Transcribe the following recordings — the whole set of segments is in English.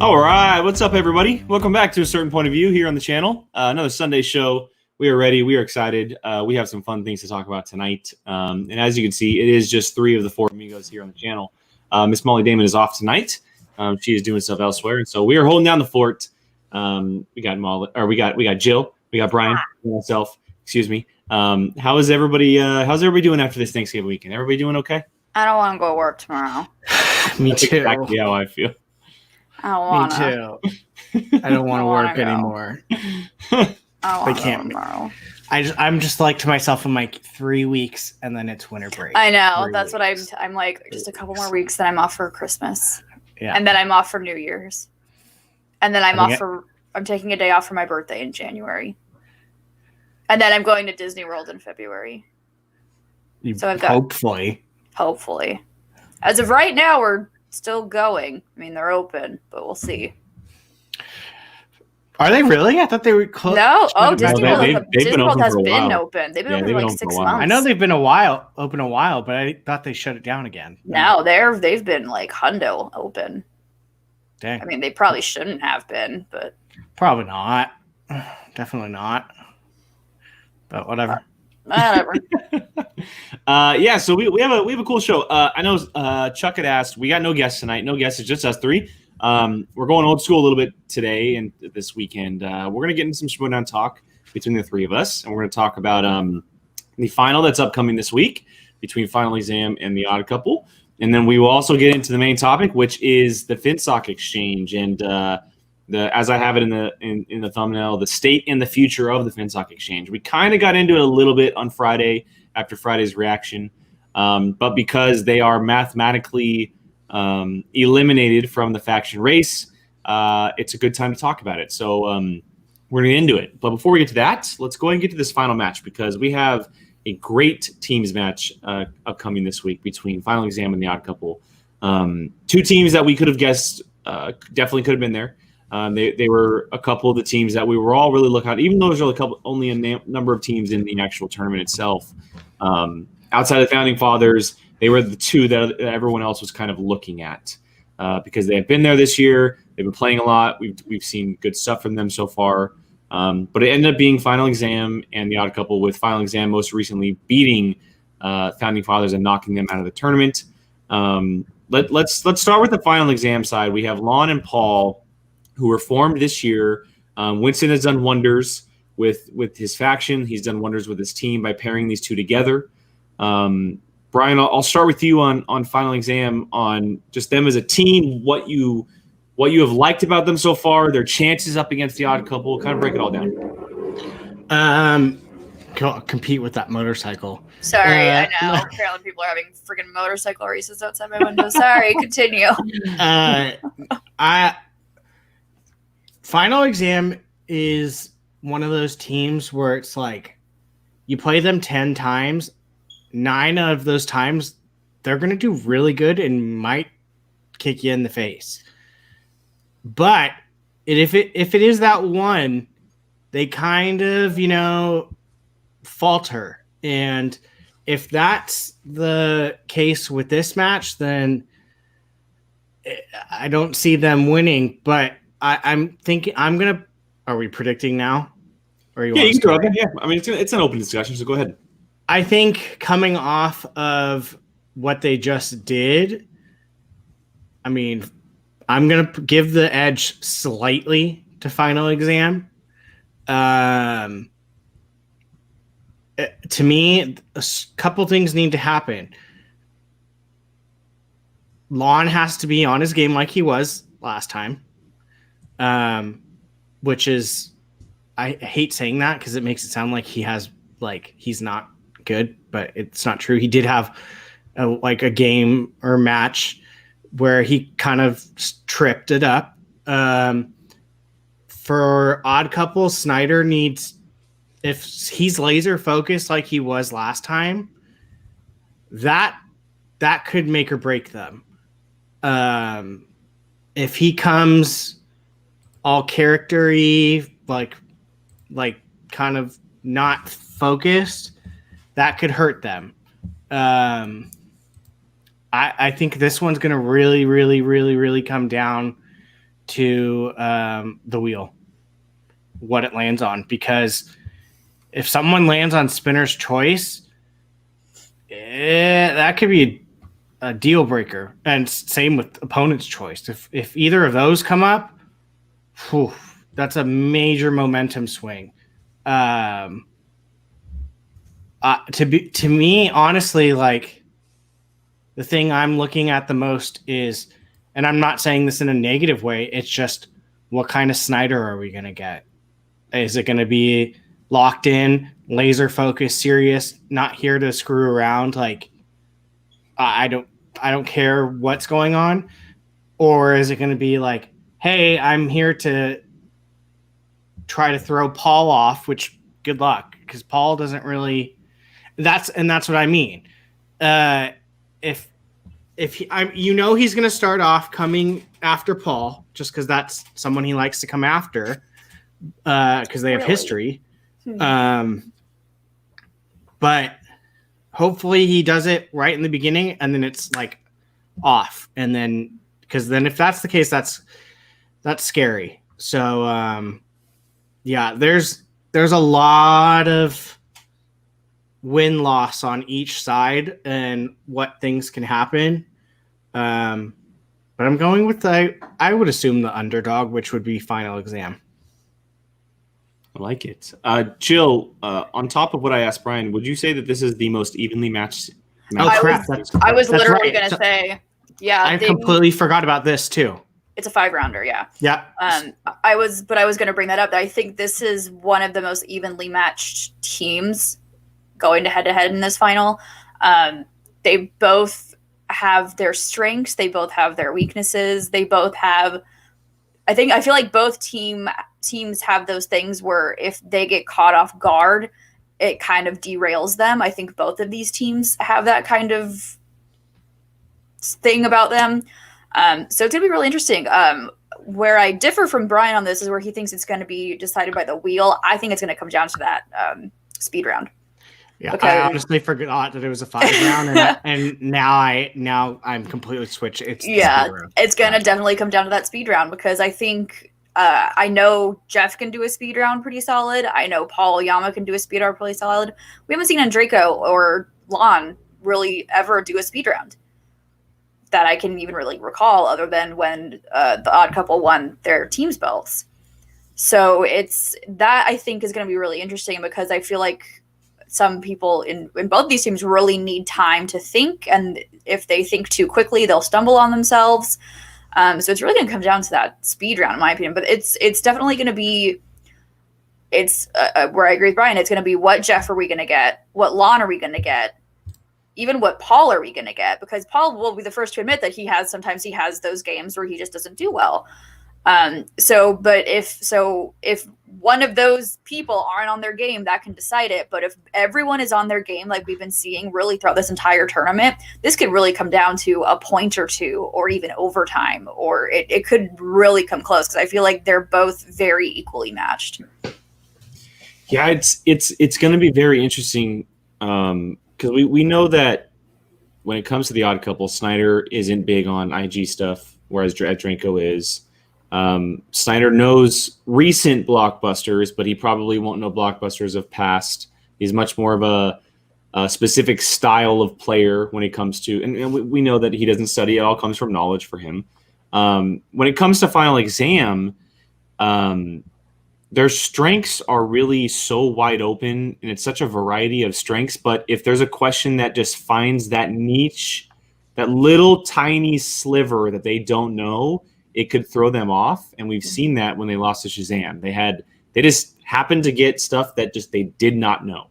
All right, what's up, everybody? Welcome back to A Certain Point of View here on the channel. Another Sunday show. We are ready. We are excited. We have some fun things to talk about tonight. And as you can see, it is just three of the four amigos here on the channel. Miss Molly Damon is off tonight. She is doing stuff elsewhere, and so we are holding down the fort. We got Molly, or we got Jill, we got Brian, myself. Excuse me. How is everybody? How's everybody doing after this Thanksgiving weekend? Everybody doing okay? I don't want to go to work tomorrow. Me That's too. exactly how I feel. I don't want Me to. too. I don't want to wanna work go. anymore. I don't want to go can't- tomorrow. I'm just like to myself, I'm like 3 weeks and then it's winter break. I know. 3 That's weeks. what I'm like. Just a couple more weeks, then I'm off for Christmas. Yeah. And then I'm off for New Year's. And then I think I'm taking a day off for my birthday in January. And then I'm going to Disney World in February. So I've got- Hopefully. As of right now, we're still going. I mean, they're open, but we'll see. Are they really? I thought they were closed. No. Oh, Disney Disney World- World, they've been open has for a been while. open. They've been Yeah, open they've for been like open for 6 a while. months. I know they've been open a while, but I thought they shut it down again. No, they've been like hundo open. Dang. I mean, they probably shouldn't have been, but Probably not. Definitely not. But whatever. whatever. Yeah, so we have a cool show. I know Chuck had asked. We got no guests tonight. No guests. It's just us three. We're going old school a little bit today and this weekend. We're gonna get into some showdown talk between the three of us, and we're gonna talk about the final that's upcoming this week between Final Exam and the Odd Couple, and then we will also get into the main topic, which is the Finstock exchange and as I have it in the thumbnail, the state and the future of the Finstock exchange. We kind of got into it a little bit on Friday after Friday's reaction, but because they are mathematically eliminated from the faction race, it's a good time to talk about it. So we're going to get into it. But before we get to that, let's go ahead and get to this final match because we have a great teams match upcoming this week between Final Exam and the Odd Couple. Two teams that we could have guessed definitely could have been there. They were a couple of the teams that we were all really looking at, even though there's only a number of teams in the actual tournament itself. Outside of the Founding Fathers, they were the two that everyone else was kind of looking at because they have been there this year. They've been playing a lot. We've seen good stuff from them so far. But it ended up being Final Exam and the Odd Couple, with Final Exam most recently beating Founding Fathers and knocking them out of the tournament. Let's start with the Final Exam side. We have Lon and Paul, who were formed this year. Winston has done wonders with his faction. He's done wonders with his team by pairing these two together. Brian, I'll start with you on Final Exam, on just them as a team, what you have liked about them so far, their chances up against the Odd Couple. Kind of break it all down. Compete with that motorcycle. Sorry, I know. Apparently people are having freaking motorcycle races outside my window. Sorry, continue. Final Exam is one of those teams where it's like you play them 10 times, 9 of those times they're going to do really good and might kick you in the face. But if it is that one, they kind of, falter. And if that's the case with this match, then I don't see them winning. But I'm thinking are we predicting now? Or You can throw it. Yeah, I mean it's an open discussion, so go ahead. I think coming off of what they just did, I mean, I'm going to give the edge slightly to Final Exam. To me, a couple things need to happen. Lon has to be on his game like he was last time, which is, I hate saying that because it makes it sound like he's not good, but it's not true. He did have a game or match where he kind of tripped it up. For Odd Couple, Snyder needs, if he's laser focused like he was last time, that could make or break them. If he comes all character-y, like kind of not focused, that could hurt them. I think this one's going to really, really, really, really come down to the wheel, what it lands on, because if someone lands on spinner's choice, that could be a deal breaker. And same with opponent's choice. If either of those come up, that's a major momentum swing. To me, honestly, like, the thing I'm looking at the most is, and I'm not saying this in a negative way, it's just, what kind of Snyder are we going to get? Is it going to be locked in, laser focused, serious, not here to screw around? Like, I don't care what's going on. Or is it going to be like, hey, I'm here to try to throw Paul off, which good luck, because Paul doesn't really, that's what I mean. If he's going to start off coming after Paul, just because that's someone he likes to come after, because they have history. But hopefully he does it right in the beginning, and then it's like off, and then, because then if that's the case, that's scary. So yeah, there's a lot of win-loss on each side and what things can happen. But I'm going with I would assume the underdog, which would be Final Exam. I like it. Jill, on top of what I asked Brian, would you say that this is the most evenly matched? I was literally going to say, yeah. I completely forgot about this too. It's a 5-rounder, yeah. Yeah. I was going to bring that up. I think this is one of the most evenly matched teams going to head-to-head in this final. They both have their strengths. They both have their weaknesses. They both have, I feel like both teams have those things where if they get caught off guard, it kind of derails them. I think both of these teams have that kind of thing about them. So it's going to be really interesting. Where I differ from Brian on this is where he thinks it's going to be decided by the wheel. I think it's going to come down to that speed round. Yeah, I honestly forgot that it was a 5-round, and now I'm completely switched. It's going to definitely come down to that speed round, because I think I know Jeff can do a speed round pretty solid. I know Paul Yama can do a speed round pretty solid. We haven't seen Andreko or Lon really ever do a speed round that I can even really recall, other than when the Odd Couple won their team's belts. So it's that I think is going to be really interesting, because I feel like some people in both these teams really need time to think, and if they think too quickly, they'll stumble on themselves. So it's really going to come down to that speed round, in my opinion. But it's definitely going to be, where I agree with Brian, it's going to be, what Jeff are we going to get? What Lon are we going to get? Even what Paul are we going to get? Because Paul will be the first to admit that sometimes he has those games where he just doesn't do well. But if one of those people aren't on their game, that can decide it. But if everyone is on their game, like we've been seeing really throughout this entire tournament, this could really come down to a point or two, or even overtime, or it could really come close, because I feel like they're both very equally matched. Yeah, it's going to be very interesting, because we know that when it comes to the Odd Couple, Snyder isn't big on IG stuff, whereas Drenko is. Snyder knows recent blockbusters, but he probably won't know blockbusters of past. He's much more of a specific style of player when it comes to, and we know that he doesn't study. It all comes from knowledge for him. When it comes to Final Exam, their strengths are really so wide open, and it's such a variety of strengths. But if there's a question that just finds that niche, that little tiny sliver that they don't know, it could throw them off. And we've seen that when they lost to Shazam. They just happened to get stuff that just they did not know.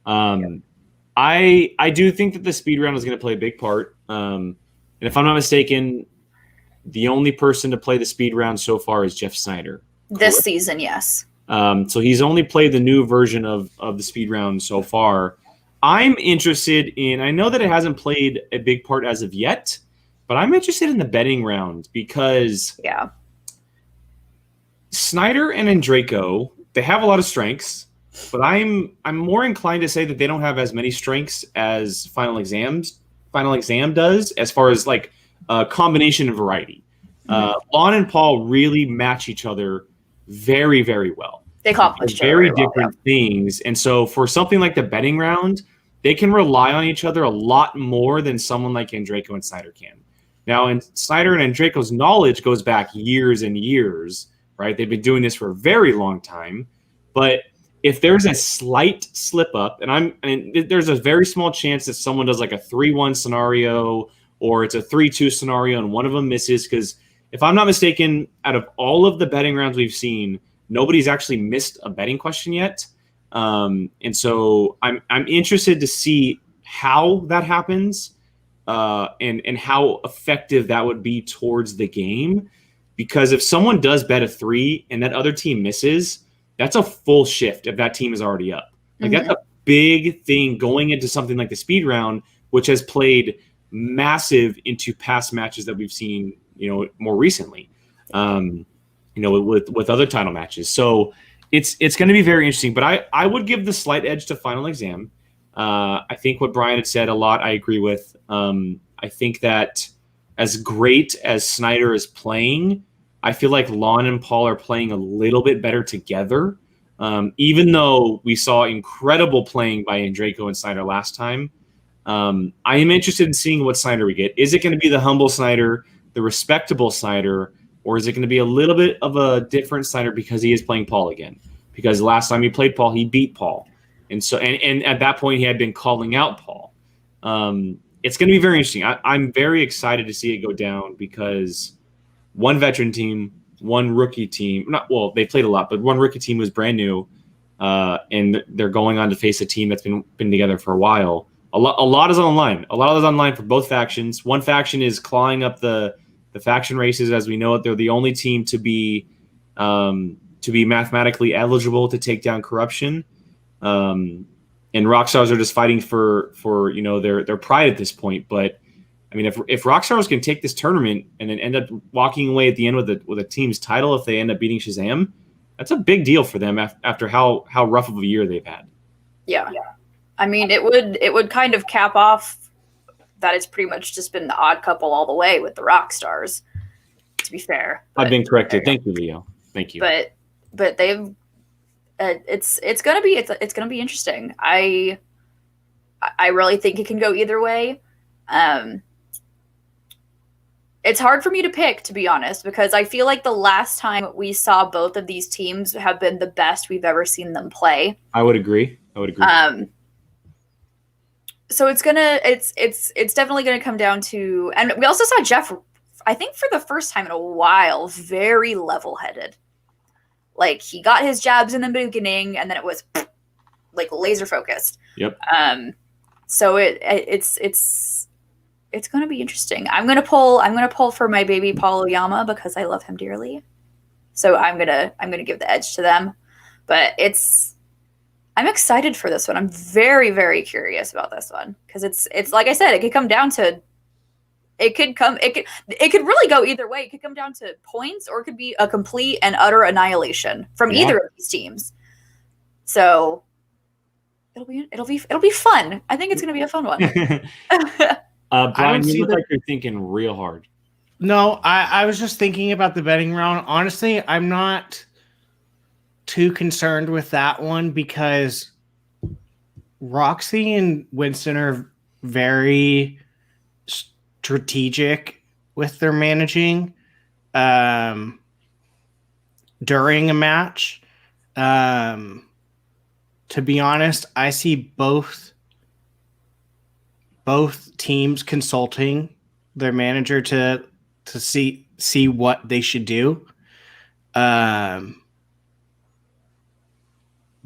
I do think that the speed round is going to play a big part. And if I'm not mistaken, the only person to play the speed round so far is Jeff Snyder. This season, yes. So he's only played the new version of the speed round so far. I'm interested in, I know that it hasn't played a big part as of yet, but I'm interested in the betting round, because Snyder and Andreko, they have a lot of strengths, but I'm more inclined to say that they don't have as many strengths as Final Exam does, as far as like combination and variety. Lon and Paul really match each other very, very well. They accomplish very different things. And so for something like the betting round, they can rely on each other a lot more than someone like Andreyko and Snyder can. Now, and Snyder and Andreyko's knowledge goes back years and years, right? They've been doing this for a very long time. But if there's a slight slip up, and there's a very small chance that someone does like a 3-1 scenario or it's a 3-2 scenario and one of them misses, because if I'm not mistaken, out of all of the betting rounds we've seen, nobody's actually missed a betting question yet. And so I'm interested to see how that happens and how effective that would be towards the game. Because if someone does bet a 3 and that other team misses, that's a full shift if that team is already up. Like that's a big thing going into something like the speed round, which has played massive into past matches that we've seen, more recently, with other title matches. So it's going to be very interesting, but I would give the slight edge to Final Exam. I think what Brian had said a lot, I agree with. I think that as great as Snyder is playing, I feel like Lon and Paul are playing a little bit better together. Even though we saw incredible playing by Andreyko and Snyder last time, I am interested in seeing what Snyder we get. Is it going to be the humble Snyder, the respectable Snyder, or is it going to be a little bit of a different Snyder because he is playing Paul again? Because last time he played Paul, he beat Paul. And so, and at that point, he had been calling out Paul. It's going to be very interesting. I'm very excited to see it go down because one veteran team, one rookie team, they played a lot, but one rookie team was brand new, and they're going on to face a team that's been together for a while. A lot is online. A lot is online for both factions. One faction is clawing up the faction races, as we know it. They're the only team to be mathematically eligible to take down corruption. And Rockstars are just fighting for their pride at this point. But I mean, if Rockstars can take this tournament and then end up walking away at the end with a team's title, if they end up beating Shazam, that's a big deal for them after how rough of a year they've had. Yeah. I mean, it would kind of cap off that it's pretty much just been the odd couple all the way with the Rockstars, to be fair. I've been corrected. Thank you, Leo. Thank you. But they've it's gonna be interesting. I really think it can go either way. It's hard for me to pick, to be honest, because I feel like the last time we saw both of these teams have been the best we've ever seen them play. I would agree. So it's definitely gonna come down to, and we also saw Jeff, I think for the first time in a while, very level-headed. Like he got his jabs in the beginning, and then it was like laser focused. Yep. So it's going to be interesting. I'm going to pull for my baby Paul Oyama because I love him dearly. So I'm going to give the edge to them. But I'm excited for this one. I'm very, very curious about this one because it's like I said, it could come down to it could really go either way. It could come down to points, or it could be a complete and utter annihilation from either of these teams. So it'll be fun. I think it's going to be a fun one. Brian, you look like you're thinking real hard. No, I was just thinking about the betting round. Honestly, I'm not too concerned with that one because Roxy and Winston are very strategic with their managing during a match. To be honest, I see both teams consulting their manager to see what they should do.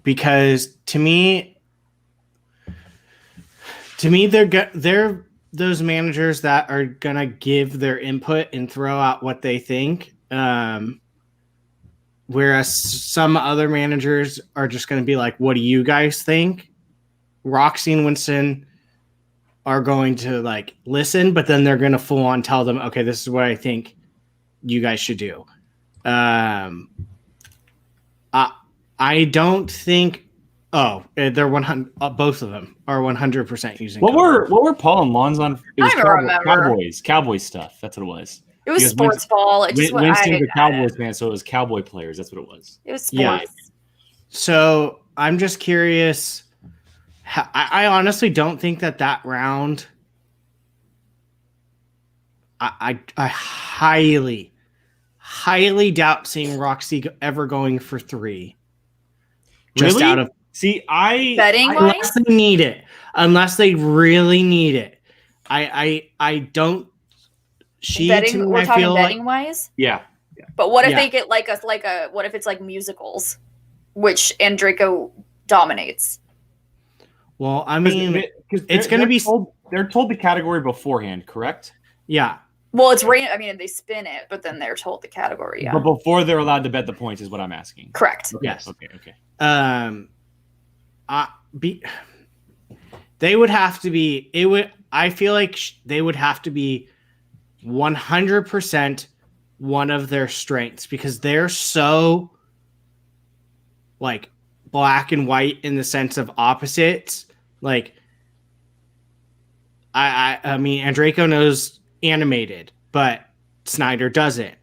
Because to me they're those managers that are gonna give their input and throw out what they think. Whereas some other managers are just gonna be like, "What do you guys think?" Roxy and Winston are going to like listen, but then they're gonna full on tell them, "Okay, this is what I think you guys should do." I don't think. Oh, they're 100. Both of them are 100% using. What were Paul and Lon's on? It was I remember Cowboys stuff. That's what it was. It was sports ball. Winston's a Cowboys fan, so it was Cowboy players. That's what it was. It was sports. Yeah. So I'm just curious. I honestly don't think that round. I highly, highly doubt seeing Roxy ever going for 3. Just really? Out of betting unless they need it, unless they really need it. I don't. We're talking betting wise. Yeah. But what if they get what if it's like musicals, which Andreyko dominates? Well, I mean, it's going to be. They're told the category beforehand, correct? Yeah. Well, it's random. I mean, they spin it, but then they're told the category. Yeah. But before they're allowed to bet the points, is what I'm asking. Correct. Okay. Yes. Okay. They would have to be. It would. I feel like they would have to be 100% one of their strengths because they're so like black and white in the sense of opposites. Like, I mean, Andreyko knows animated, but Snyder doesn't.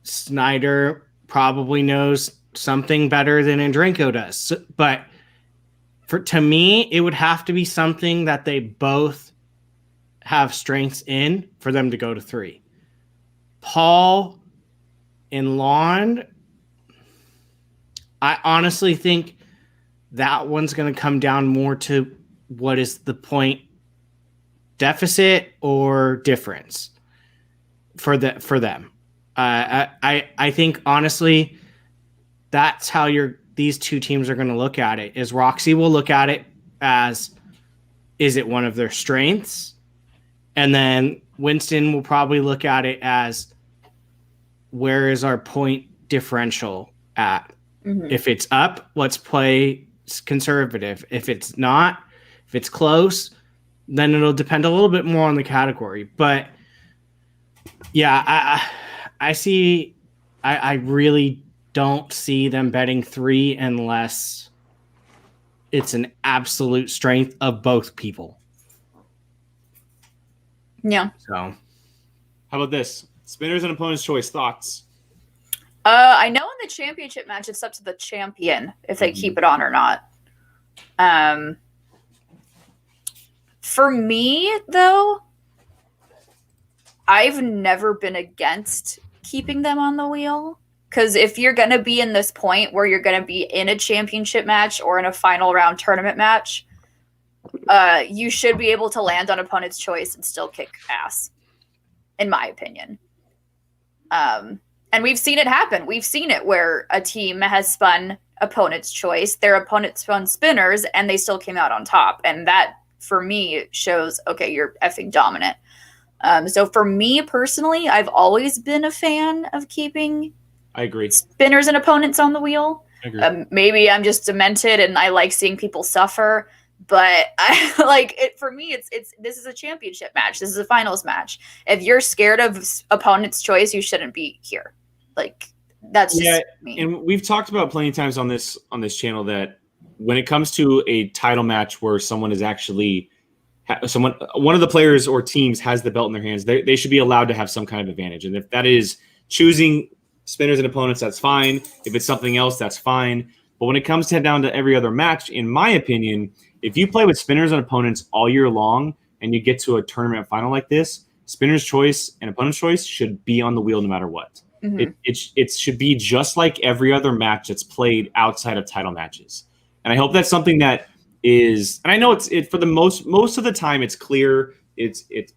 Snyder probably knows something better than Andreyko does, but to me, it would have to be something that they both have strengths in for them to go to 3. Paul and Lon, I honestly think that one's going to come down more to what is the point deficit or difference for them. I think honestly, that's how these two teams are going to look at it. Is Roxy will look at it as, is it one of their strengths? And then Winston will probably look at it as, where is our point differential at? Mm-hmm. If it's up, let's play conservative. If it's not, if it's close, then it'll depend a little bit more on the category. But yeah, I really don't see them betting 3 unless it's an absolute strength of both people. Yeah. So, how about this? Spinners and opponent's choice. Thoughts? I know in the championship match, it's up to the champion if they keep it on or not. For me, though, I've never been against keeping them on the wheel. Because if you're going to be in this point where you're going to be in a championship match or in a final round tournament match, you should be able to land on opponent's choice and still kick ass, in my opinion. And we've seen it happen. We've seen it where a team has spun opponent's choice, their opponent spun spinners, and they still came out on top. And that, for me, shows, okay, you're effing dominant. So for me personally, I've always been a fan of keeping I agree. spinners and opponents on the wheel. I agree. Maybe I'm just demented and I like seeing people suffer. But I like it for me. This is a championship match. This is a finals match. If you're scared of opponent's choice, you shouldn't be here. Like that's just me. And we've talked about plenty of times on this channel that when it comes to a title match where someone is actually one of the players or teams has the belt in their hands, they should be allowed to have some kind of advantage. And if that is choosing spinners and opponents, that's fine. If it's something else, that's fine. But when it comes down to every other match, in my opinion, if you play with spinners and opponents all year long and you get to a tournament final like this, spinner's choice and opponent's choice should be on the wheel no matter what. Mm-hmm. It should be just like every other match that's played outside of title matches. And I hope that's something that is, and I know it's for the most of the time it's clear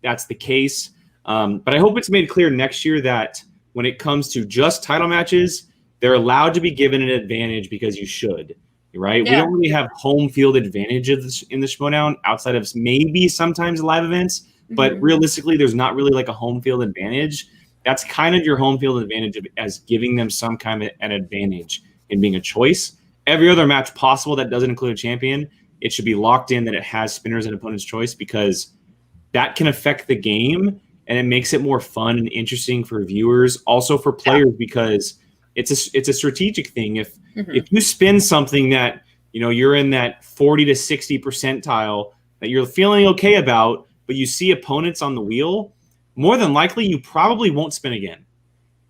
that's the case. But I hope it's made clear next year that when it comes to just title matches, they're allowed to be given an advantage because you should, right? Yeah. We don't really have home field advantage in the Schmoedown outside of maybe sometimes live events, but realistically, there's not really like a home field advantage. That's kind of your home field advantage as giving them some kind of an advantage in being a choice. Every other match possible that doesn't include a champion, it should be locked in that it has spinners and opponent's choice because that can affect the game and it makes it more fun and interesting for viewers, also for players because it's a strategic thing. If you spin something that you're in that 40 to 60 percentile that you're feeling okay about, but you see opponents on the wheel, more than likely you probably won't spin again.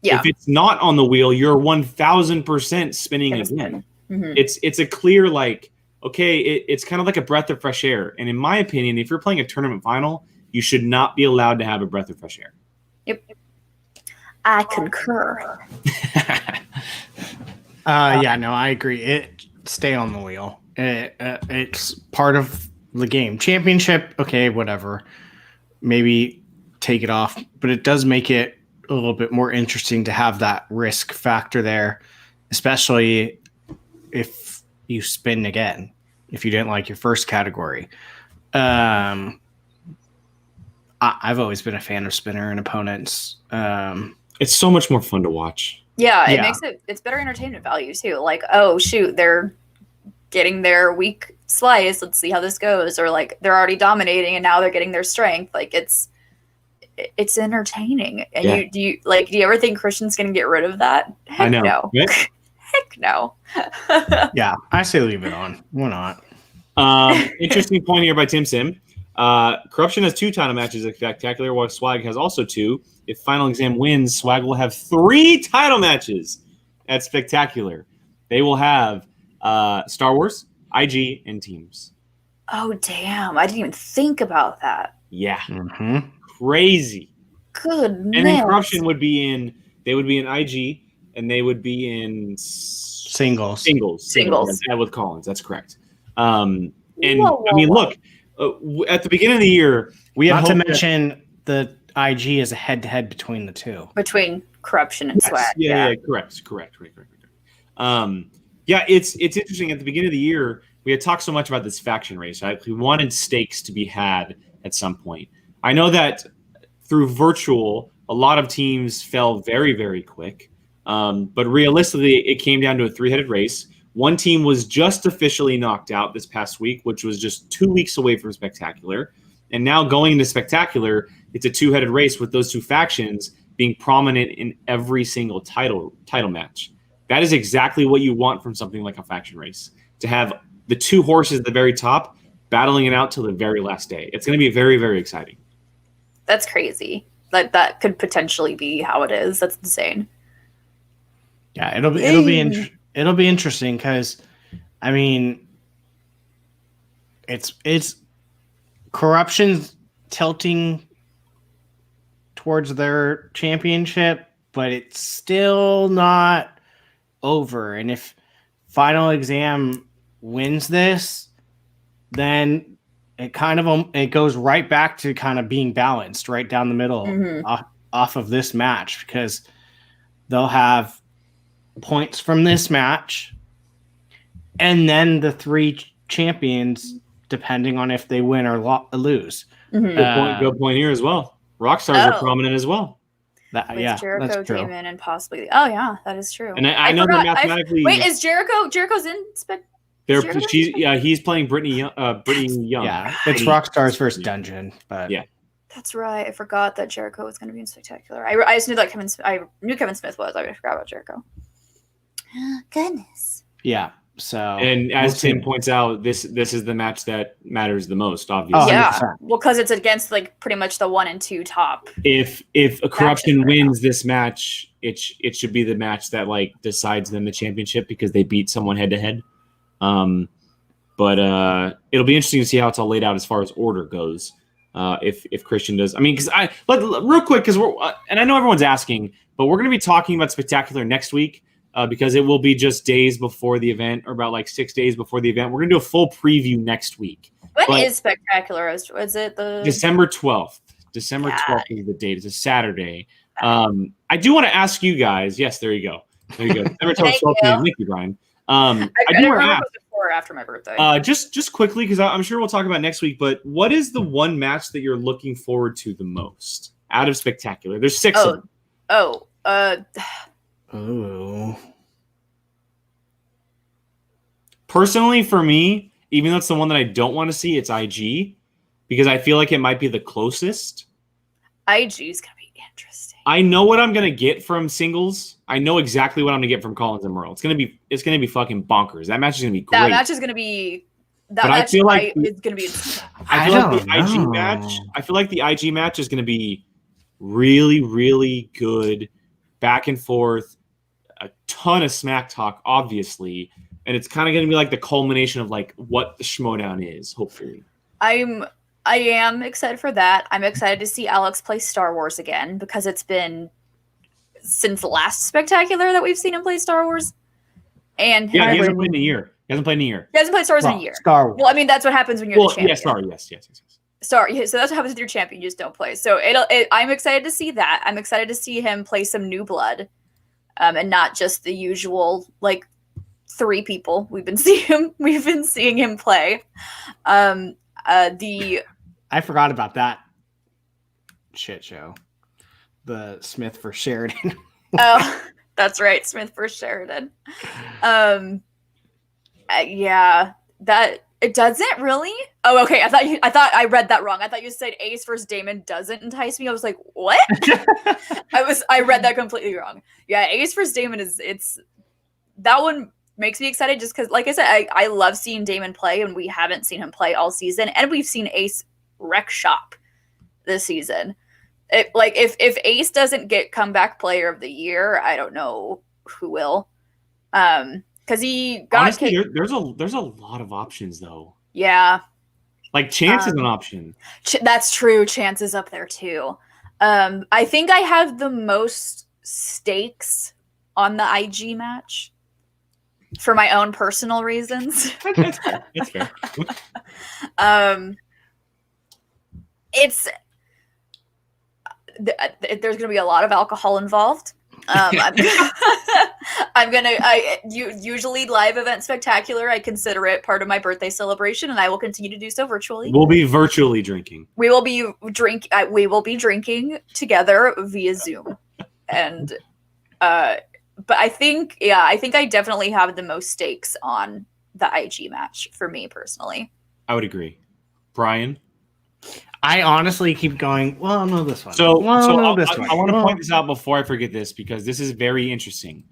Yeah. If it's not on the wheel, you're 1,000% spinning again. Mm-hmm. It's a clear, like, okay, it's kind of like a breath of fresh air. And in my opinion, if you're playing a tournament final, you should not be allowed to have a breath of fresh air. Yep. I concur. Yeah, no, I agree. Stay on the wheel. It's part of the game. Championship, okay, whatever. Maybe take it off, but it does make it a little bit more interesting to have that risk factor there, especially if you spin again, if you didn't like your first category. I've always been a fan of spinner and opponents. It's so much more fun to watch. Yeah, it makes it's better entertainment value too. Like, oh shoot, they're getting their weak slice. Let's see how this goes. Or like they're already dominating and now they're getting their strength. Like it's entertaining. And do you ever think Christian's gonna get rid of that? Heck I know. No. Right? Heck no. Yeah, I say leave it on. Why not? Interesting point here by Tim Sim. Corruption has 2 title matches at Spectacular, while Swag has also 2. If Final Exam wins, Swag will have 3 title matches at Spectacular. They will have Star Wars, IG, and Teams. Oh, damn. I didn't even think about that. Yeah. Mm-hmm. Crazy. Goodness. And then Corruption would be in IG, and they would be in singles. With Collins. That's correct. I mean, look, at the beginning of the year, we had not to mention the IG is a head-to-head between the two. Between Corruption and Swag. Yeah, correct. It's interesting. At the beginning of the year, we had talked so much about this faction race. Right? We wanted stakes to be had at some point. I know that through virtual, a lot of teams fell very, very quick. But realistically, it came down to a 3-headed race. One team was just officially knocked out this past week, which was just 2 weeks away from Spectacular. And now going into Spectacular, it's a 2-headed race with those 2 factions being prominent in every single title match. That is exactly what you want from something like a faction race, to have the 2 horses at the very top battling it out till the very last day. It's going to be very, very exciting. That's crazy. That could potentially be how it is. That's insane. Yeah, it'll be interesting because, I mean, it's Corruption's tilting towards their championship, but it's still not over. And if Final Exam wins this, then it goes right back to kind of being balanced right down the middle off of this match, because they'll have points from this match and then the 3 champions depending on if they win or lose. Good point here as well. Rockstars are prominent as well. Jericho came in and possibly. Oh yeah, that is true. And I know that mathematically. Wait, is Jericho's in? He's playing Brittany Young. Yeah, it's Rockstars versus Dungeon, but yeah, that's right. I forgot that Jericho was going to be in Spectacular. I just knew that I knew Kevin Smith was. I forgot about Jericho. Goodness. Yeah. So, and as Tim points out, this is the match that matters the most, obviously. Yeah, well, because it's against like pretty much the 1 and 2 top. If a Corruption wins this match, it should be the match that like decides them the championship because they beat someone head to head. But it'll be interesting to see how it's all laid out as far as order goes. If Christian does, I mean, because real quick, because we're and I know everyone's asking, but we're going to be talking about Spectacular next week. Because it will be just days before the event, or about like 6 days before the event. We're going to do a full preview next week. When is Spectacular? Is it the December 12th? December 12th is the date. It's a Saturday. I do want to ask you guys. Yes, there you go. December 12th. Thank you, Brian. I do want to ask before or after my birthday. Just quickly, because I'm sure we'll talk about next week. But what is the one match that you're looking forward to the most out of Spectacular? There's 6 of them. Oh. Personally, for me, even though it's the one that I don't want to see, it's IG, because I feel like it might be the closest. IG is going to be interesting. I know what I'm going to get from singles. I know exactly what I'm going to get from Collins and Merle. It's going to be fucking bonkers. That match is going to be great. That match is going to be. I feel like it's going to be. I feel like the IG match is going to be really, really good back and forth, a ton of smack talk, obviously. And it's kind of going to be like the culmination of like what the Schmodown is, hopefully. I am excited for that. I'm excited to see Alex play Star Wars again because it's been since the last spectacular that we've seen him play Star Wars. And he hasn't played in a year. He hasn't played Star Wars in a year. Star Wars. Well, I mean, that's what happens when you're the champion. Yeah, sorry, yes. Sorry, so that's what happens with your champion. You just don't play. So I'm excited to see that. I'm excited to see him play some new blood, and not just the usual like 3 people we've been seeing him play. I forgot about that shit show. The Smith for Sheridan. Oh, that's right, Smith for Sheridan. Yeah, that it doesn't really. Oh, okay. I thought I read that wrong. I thought you said Ace versus Damon doesn't entice me. I was like, what? I read that completely wrong. Yeah, Ace versus Damon that one makes me excited just because, like I said, I love seeing Damon play, and we haven't seen him play all season, and we've seen Ace wreck shop this season. If Ace doesn't get comeback player of the year, I don't know who will. Because he got honestly, there's a lot of options though. Yeah, like Chance is an option. That's true. Chance is up there too. I think I have the most stakes on the IG match for my own personal reasons. That's fair. There's going to be a lot of alcohol involved. Usually live event spectacular. I consider it part of my birthday celebration, and I will continue to do so virtually. We'll be virtually drinking. We will be drinking together via Zoom, and but I think I definitely have the most stakes on the IG match for me personally. I would agree, Brian. I honestly keep going, well, no, this one. I want to point this out before I forget this, because this is very interesting.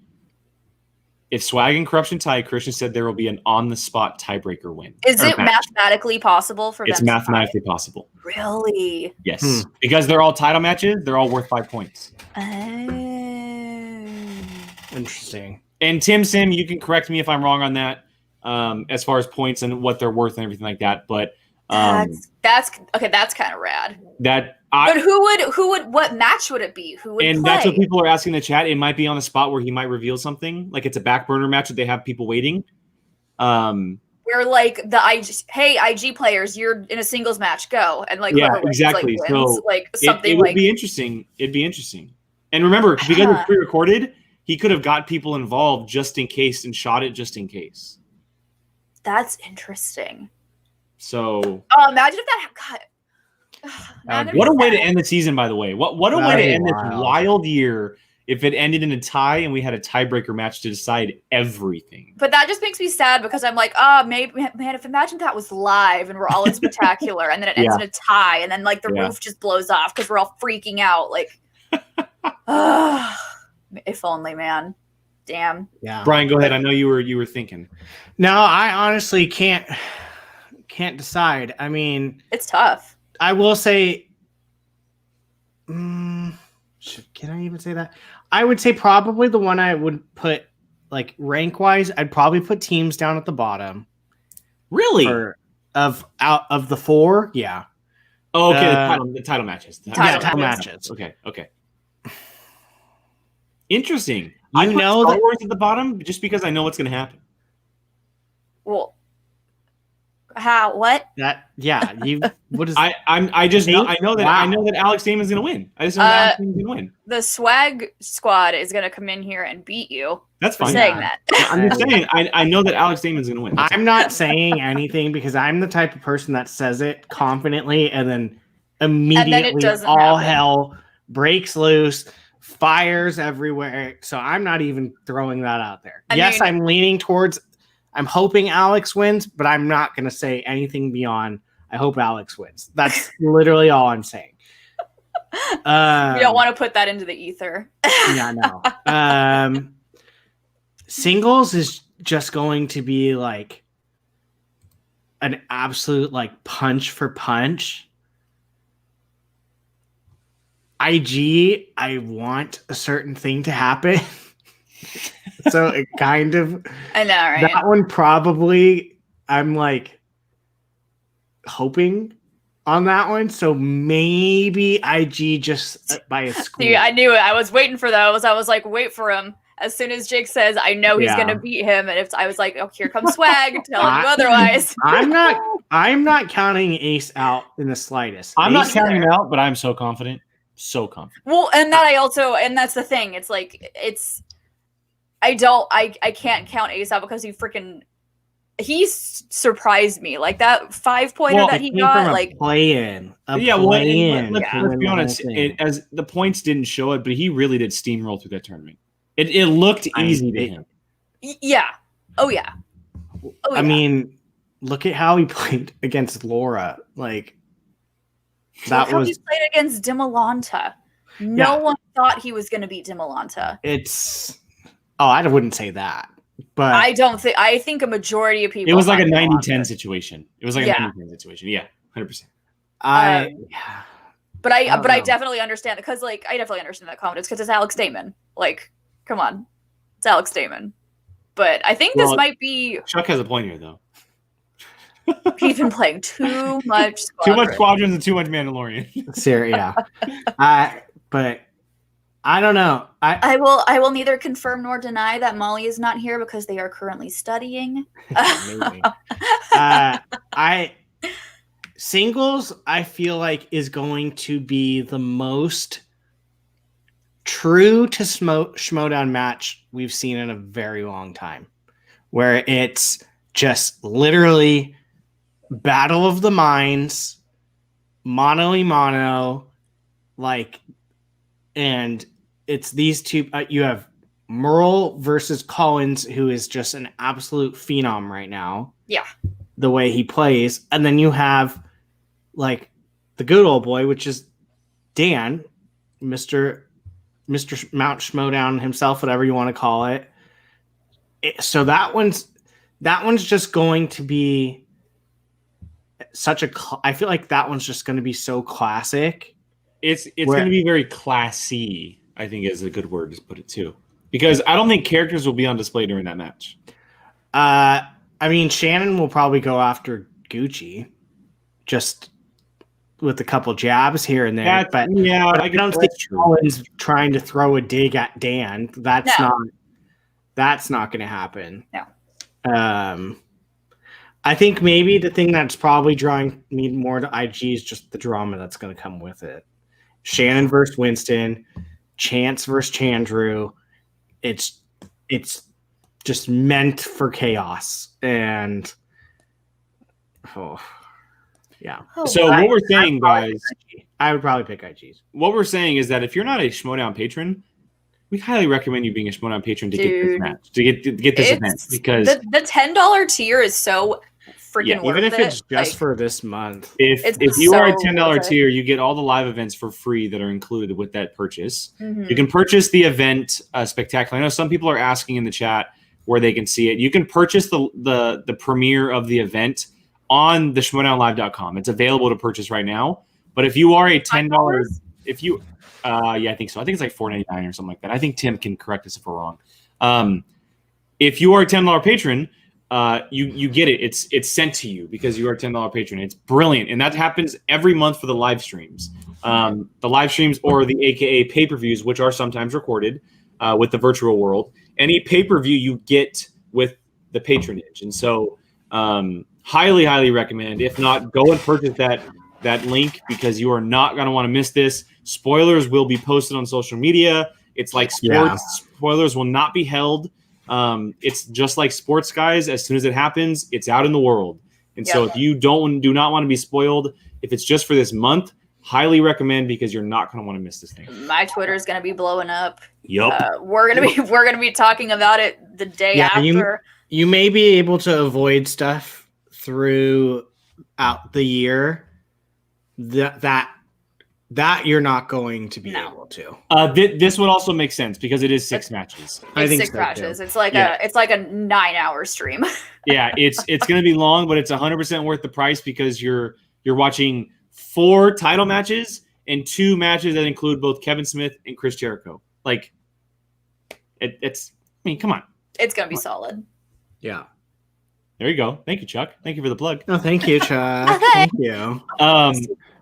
If Swag and Corruption tie, Christian said there will be an on-the-spot tiebreaker win. Is it mathematically possible for them? It's mathematically possible. Really? Yes. Because they're all title matches. They're all worth 5 points. Interesting. And Tim Sim, you can correct me if I'm wrong on that, as far as points and what they're worth and everything like that. But that's okay. That's kind of rad. But what match would it be? Who would play? That's what people are asking in the chat. It might be on a spot where he might reveal something, like it's a back burner match that they have people waiting. Where like the IG players, you're in a singles match, go, and like yeah, exactly. Wins, so like something it would be interesting. It'd be interesting. And remember, because it's pre-recorded, he could have got people involved just in case and shot it just in case. That's interesting. So, imagine if that got. What a way to end the season, by the way. What a way to end this wild year if it ended in a tie and we had a tiebreaker match to decide everything. But that just makes me sad because I'm like, maybe, man, imagine that was live and we're all in spectacular and then it ends in a tie and then like the roof just blows off because we're all freaking out. Like, if only, man. Damn. Yeah. Brian, go ahead. I know you were thinking. No, I honestly can't decide. I mean, it's tough. I will say, can I even say that? I would say probably the one I would put like rank wise, I'd probably put teams down at the bottom. Really? Of the 4, yeah. Oh, okay. The title matches. Title matches. Okay. Interesting. I put know Star Wars at the bottom just because I know what's going to happen. Well, how? What? That? Yeah. What is? I know that Alex Damon's going to win. I just know that Alex Damon's going to win. The Swag Squad is going to come in here and beat you. That's fine. Saying that. I'm just saying. I know that Alex Damon's going to win. I'm not saying anything because I'm the type of person that says it confidently and then immediately all hell breaks loose. Fires everywhere. So I'm not even throwing that out there. I'm leaning towards, I'm hoping Alex wins, but I'm not going to say anything beyond, I hope Alex wins. That's literally all I'm saying. We don't want to put that into the ether. Yeah, no. Singles is just going to be like an absolute like punch for punch. IG, I want a certain thing to happen. So it kind of, I know, right? That one probably, I'm like hoping on that one. So maybe IG just by a squeak. See, I knew it. I was waiting for those. I was like, wait for him. As soon as Jake says, I know he's gonna beat him, and if I was like, oh, here comes Swag, telling you otherwise. I'm not counting Ace out in the slightest. I'm not counting it out, but I'm so confident. So confident. Well, and that's the thing. It's like I can't count Ace out because he surprised me. Like that 5-pointer that he got, like play-in. Let's be honest. As the points didn't show it, but he really did steamroll through that tournament. It looked easy to him. Yeah. Oh yeah. I mean, look at how he played against Laura. Like that how he played against Dimolanta. No one thought he was going to beat Dimolanta. I wouldn't say that. But I think a majority of people. It was like a 90-10 situation. It was like a 90-10 situation. Yeah, 100%. But I definitely understand it because, like, I definitely understand that confidence because it's Alex Damon. Like, come on, it's Alex Damon. But I think this might be. Chuck has a point here, though. He's been playing too much. Too much Squadrons and too much Mandalorian. Seriously, but I don't know. I will neither confirm nor deny that Molly is not here because they are currently studying. Singles, I feel like, is going to be the most true to Schmodown match we've seen in a very long time, where it's just literally battle of the minds, mano-y-mano, like, and it's these two. You have Merle versus Collins, who is just an absolute phenom right now. Yeah. The way he plays. And then you have, like, the good old boy, which is Dan, Mr. Mount Schmodown himself, whatever you want to call it. So that one's just going to be I feel like that one's just going to be so classic. It's going to be very classy, I think is a good word to put it too. Because I don't think characters will be on display during that match. I mean, Shannon will probably go after Gucci just with a couple jabs here and there. But I don't think Collins trying to throw a dig at Dan. That's not going to happen. No. I think maybe the thing that's probably drawing me more to IG is just the drama that's going to come with it. Shannon versus Winston, Chance versus Chandru. It's just meant for chaos. And So what we're saying, guys, I would probably pick IGs. What we're saying is that if you're not a Schmodown patron, we highly recommend you being a Schmodown patron to get this match, to get this event, because the $10 tier is so freaking worth it. Even if it's just for this month. If you are a $10 tier, you get all the live events for free that are included with that purchase. Mm-hmm. You can purchase the event spectacular. I know some people are asking in the chat where they can see it. You can purchase the premiere of the event on the schmodownlive.com. It's available to purchase right now. But if you are a $10, I think so. I think it's like $4.99 or something like that. I think Tim can correct us if we're wrong. If you are a $10 patron, you get it. It's sent to you because you are a $10 patron. It's brilliant, and that happens every month for the live streams. The live streams or the AKA pay-per-views, which are sometimes recorded with the virtual world. Any pay-per-view you get with the patronage, and so highly recommend. If not, go and purchase that link because you are not going to want to miss this. Spoilers will be posted on social media. It's like sports. Yeah. Spoilers will not be held. It's just like sports, guys. As soon as it happens, it's out in the world. And so if you do not want to be spoiled, if it's just for this month, highly recommend because you're not going to want to miss this thing. My Twitter is going to be blowing up. Yep. We're going to be talking about it the day after. You may be able to avoid stuff throughout the year that you're not going to be able to. This would also make sense because it is 6 matches. I think 6 matches. Too. It's like a 9-hour stream. Yeah, it's going to be long, but it's 100% worth the price because you're watching 4 title matches and 2 matches that include both Kevin Smith and Chris Jericho. Like, it's. I mean, come on. It's gonna be solid. Yeah. There you go. Thank you, Chuck. Thank you for the plug. No, thank you, Chuck. Thank you.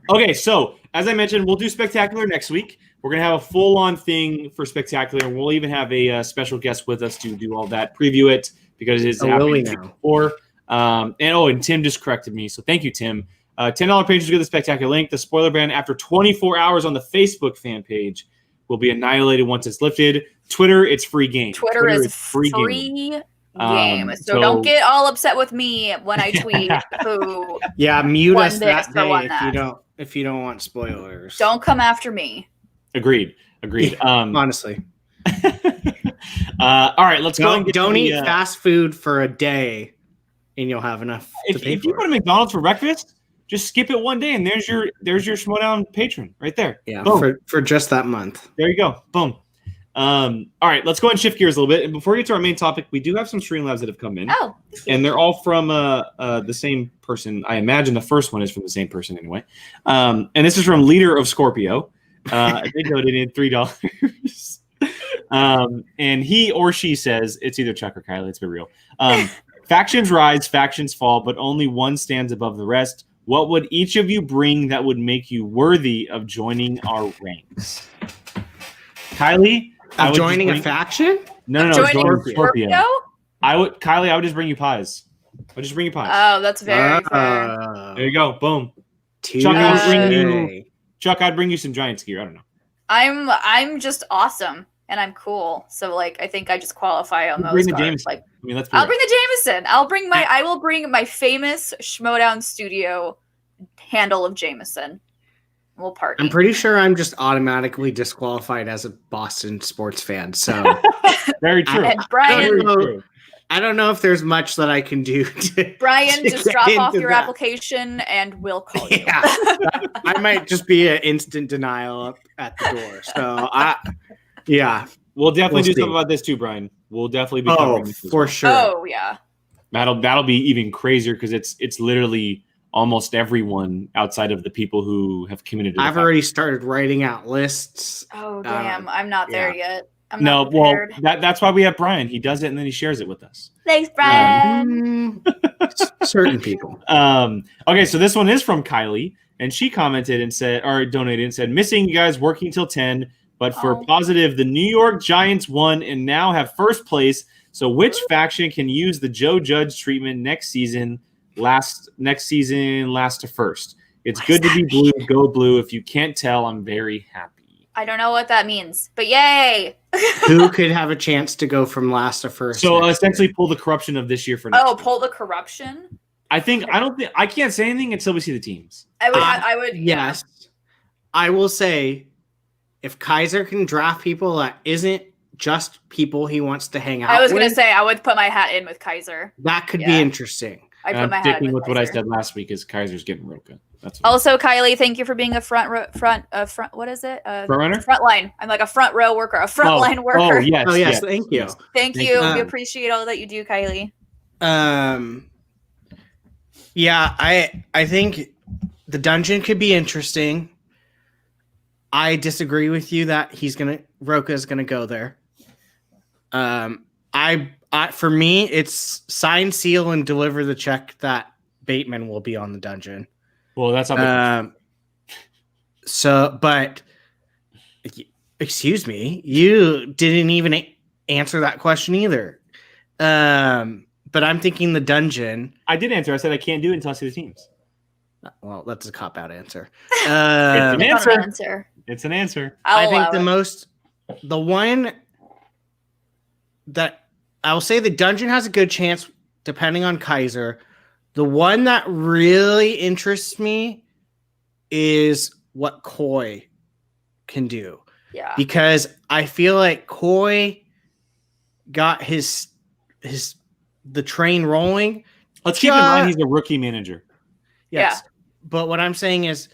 Okay, so as I mentioned, we'll do Spectacular next week. We're going to have a full-on thing for Spectacular, and we'll even have a special guest with us to do all that, preview it, because it is happening before. And Tim just corrected me, so thank you, Tim. $10 pages get the Spectacular link. The spoiler ban after 24 hours on the Facebook fan page will be annihilated once it's lifted. Twitter, it's free game. Twitter is free game. So don't get all upset with me when I tweet who. Yeah, mute us that day if you don't want spoilers. Don't come after me. Agreed. Honestly. All right, let's go. Don't eat fast food for a day, and you'll have enough. If you go to McDonald's for breakfast, just skip it one day, and there's your Schmoedown patron right there. Yeah, for just that month. There you go. Boom. All right, let's go ahead and shift gears a little bit. And before we get to our main topic, we do have some Streamlabs that have come in. Oh. And they're all from the same person. I imagine the first one is from the same person anyway. And this is from Leader of Scorpio. They donated $3. And he or she says, it's either Chuck or Kylie, let's be real. Factions rise, factions fall, but only one stands above the rest. What would each of you bring that would make you worthy of joining our ranks? Kylie? Joining a faction? No, joining Scorpio. I would just bring you pies. I'll just bring you pies. Oh, that's very fair. There you go. Boom. Chuck, I'd bring you some Giants gear. I don't know. I'm just awesome and I'm cool. So like I think I just qualify on those cards. Like I'll bring the Jameson. I will bring my famous Schmoedown Studio handle of Jameson. We'll party. I'm pretty sure I'm just automatically disqualified as a Boston sports fan. So very true. And Brian, I don't know if there's much that I can do. Brian, just drop off your application and we'll call you. Yeah. I might just be an instant denial up at the door. So we'll definitely do something about this too, Brian. We'll definitely be covering this for sure. Oh yeah. That'll be even crazier because it's literally almost everyone outside of the people who have committed. I've already started writing out lists. Oh damn, I'm not there yet. That's why we have Brian. He does it and then he shares it with us. Thanks, Brian. Certain people. Okay, so this one is from Kylie, and she commented and said, or donated and said, missing you guys working till 10, but for positive, the New York Giants won and now have first place. So which faction can use the Joe Judge treatment next season? Last to first. It's good to be blue. Go blue. If you can't tell, I'm very happy. I don't know what that means, but yay! Who could have a chance to go from last to first? So essentially, pull the corruption of this year for next. Oh, pull the corruption. I can't say anything until we see the teams. I would. Yes, I will say, if Kaiser can draft people that isn't just people he wants to hang out with. I was going to say I would put my hat in with Kaiser. That could be interesting. I'm sticking with what I said last week. Is Kaiser's getting real good. That's also Kylie. Thank you for being a front. What is it? Front runner. Front line. I'm like a front row worker. A front line worker. Oh yes. Thank you. Thank you. We appreciate all that you do, Kylie. Yeah, I think the dungeon could be interesting. I disagree with you that Roka's gonna go there. For me, it's sign, seal, and deliver the check that Bateman will be on the dungeon. Well, that's not. But excuse me, you didn't even answer that question either. But I'm thinking the dungeon. I did answer. I said I can't do it until I see the teams. Well, that's a cop-out answer. It's an answer. It's an answer. I think the one that I will say the dungeon has a good chance, depending on Kaiser. The one that really interests me is what Koi can do. Yeah. Because I feel like Koi got the train rolling. Let's keep in mind he's a rookie manager. Yes. Yeah. But what I'm saying is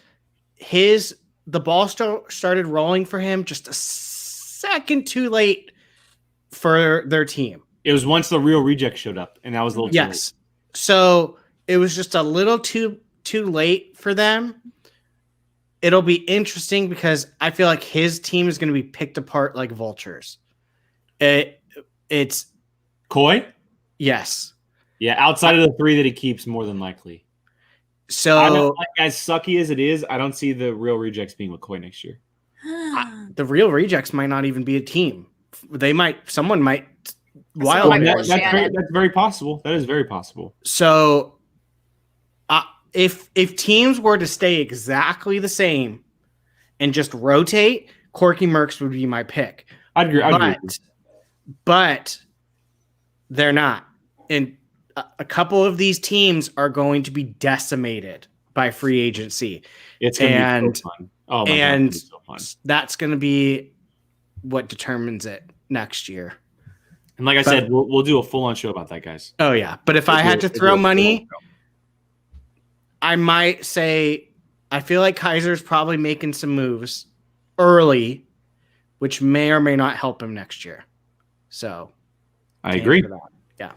the ball started rolling for him just a second too late for their team. It was once the real reject showed up, and that was a little too late. So it was just a little too late for them. it'll be interesting because I feel like his team is going to be picked apart like vultures. It's Koi? Yes. Yeah, outside of the 3 that he keeps, more than likely. So, as sucky as it is, I don't see the real rejects being with Koi next year. The real rejects might not even be a team. Someone might that's very possible. That is very possible. So if teams were to stay exactly the same and just rotate, Corky Mercs would be my pick. I'd agree. But they're not. And a couple of these teams are going to be decimated by free agency. It's going to be so fun. Oh my God, it's so fun. That's going to be what determines it next year. And like I said, we'll do a full-on show about that, guys. Oh, yeah. But if I had to throw money, I might say I feel like Kaiser's probably making some moves early, which may or may not help him next year. So I agree. Yeah.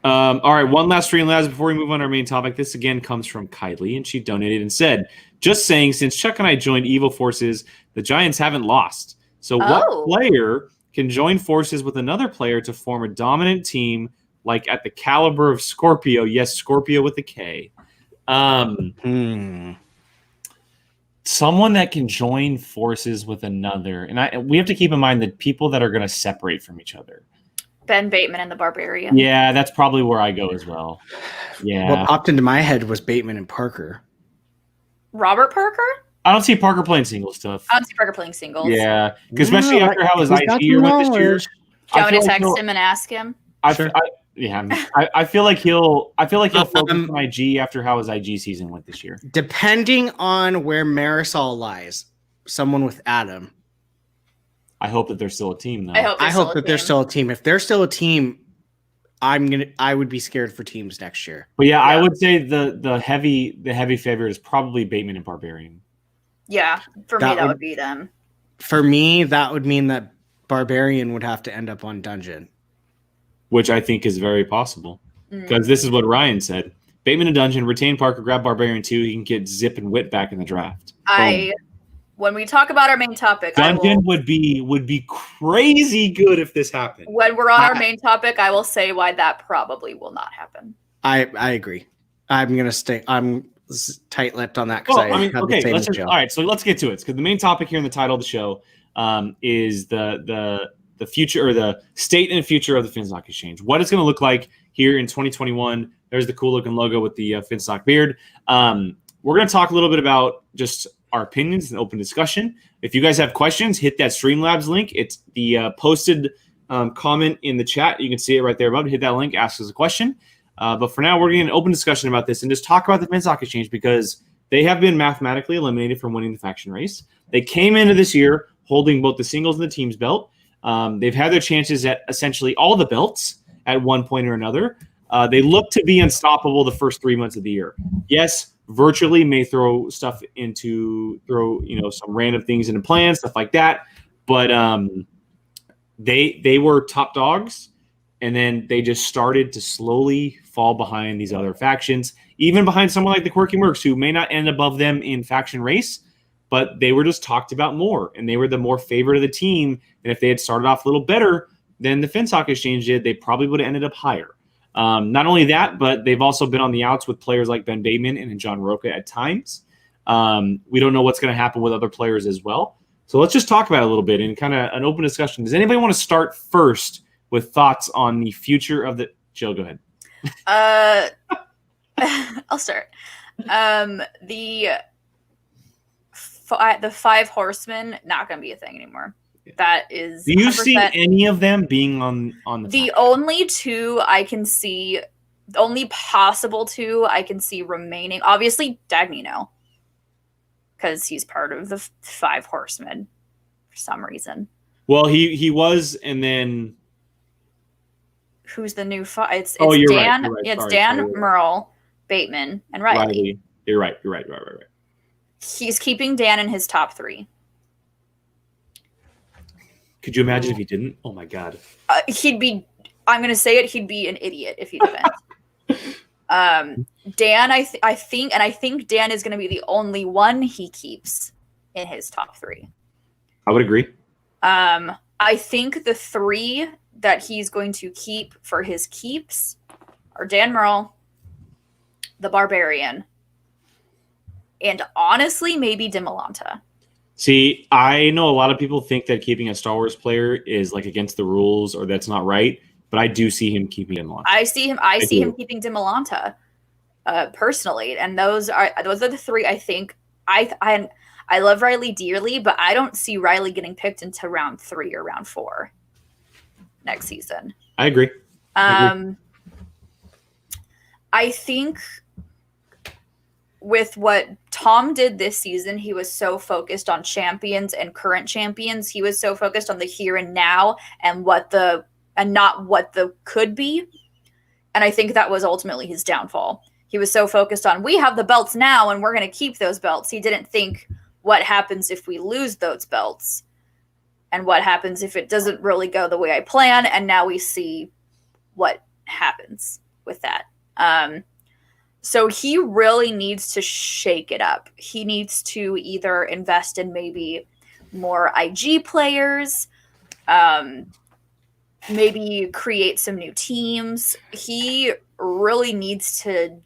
All right, one last Streamlabs before we move on to our main topic. This again comes from Kylie, and she donated and said, just saying, since Chuck and I joined Evil Forces, the Giants haven't lost. So what player can join forces with another player to form a dominant team like at the caliber of Scorpio? Yes, Scorpio with a K. Someone that can join forces with another. And we have to keep in mind that people that are going to separate from each other. Ben Bateman and the Barbarian. Yeah, that's probably where I go as well. Yeah. What popped into my head was Bateman and Parker. Robert Parker? I don't see Parker playing single stuff. I don't see Parker playing singles. Yeah, because especially after how his IG year went this year. Do you want me to text him and ask him? I feel like he'll focus on IG after how his IG season went this year. Depending on where Marisol lies, someone with Adam. I hope that they're still a team, though. I hope that they're still a team. If they're still a team, I would be scared for teams next year. But yeah, I would say the heavy favorite is probably Bateman and Barbarian. Yeah, for me that would be them. For me, that would mean that Barbarian would have to end up on Dungeon, which I think is very possible because this is what Ryan said: Bateman and Dungeon, retain Parker, grab Barbarian 2. He can get Zip and Wit back in the draft. When we talk about our main topic, Dungeon would be crazy good if this happened. When we're on our main topic, I will say why that probably will not happen. I agree. I'm tight-lipped on that. All right, so let's get to it because the main topic here in the title of the show is the future or the state and future of the Finstock Exchange. What it's going to look like here in 2021. There's the cool looking logo with the Finstock beard. We're going to talk a little bit about just our opinions and open discussion. If you guys have questions, hit that Streamlabs link. It's the posted comment in the chat. You can see it right there above. Hit that link, ask us a question. But for now, we're going to an open discussion about this and just talk about the Finstock Exchange because they have been mathematically eliminated from winning the faction race. They came into this year holding both the singles and the teams belt. They've had their chances at essentially all the belts at one point or another. They look to be unstoppable the first 3 months of the year. Yes, virtually may throw some random things into plans, stuff like that. But they were top dogs, and then they just started to slowly fall behind these other factions, even behind someone like the Quirky Mercs, who may not end above them in faction race, but they were just talked about more, and they were the more favorite of the team. And if they had started off a little better than the Finstock Exchange did, they probably would have ended up higher. Not only that, but they've also been on the outs with players like Ben Bateman and John Roca at times. We don't know what's going to happen with other players as well. So let's just talk about it a little bit and kind of an open discussion. Does anybody want to start first with thoughts on the future of the... Jill, go ahead. I'll start. The 5 horsemen, not going to be a thing anymore. That is. Do you 100%. See any of them being on the only 2 I can see, the only possible 2 I can see remaining? Obviously, Dagnino, because he's part of the 5 horsemen for some reason. Well, he was, and then who's the new 5? It's you're Dan. Right, you're right. It's Dan, Merle, Bateman, and Riley. You're right. He's keeping Dan in his top 3. Could you imagine if he didn't? Oh my God. He'd be. I'm going to say it. He'd be an idiot if he didn't. Dan, I think Dan is going to be the only one he keeps in his top 3. I would agree. I think the 3 that he's going to keep for his keeps are Dan Murrell, the Barbarian, and honestly, maybe Dimolanta. See, I know a lot of people think that keeping a Star Wars player is like against the rules or that's not right, but I do see him keeping Dimolanta. I see him keeping Dimolanta personally, and those are the 3 I think. I love Riley dearly, but I don't see Riley getting picked into round 3 or round 4 next season. I agree. I think with what Tom did this season, he was so focused on champions and current champions. He was so focused on the here and now and not what the could be. And I think that was ultimately his downfall. He was so focused on, we have the belts now and we're going to keep those belts. He didn't think, what happens if we lose those belts? And what happens if it doesn't really go the way I plan? And now we see what happens with that. So he really needs to shake it up. He needs to either invest in maybe more IG players, maybe create some new teams. He really needs to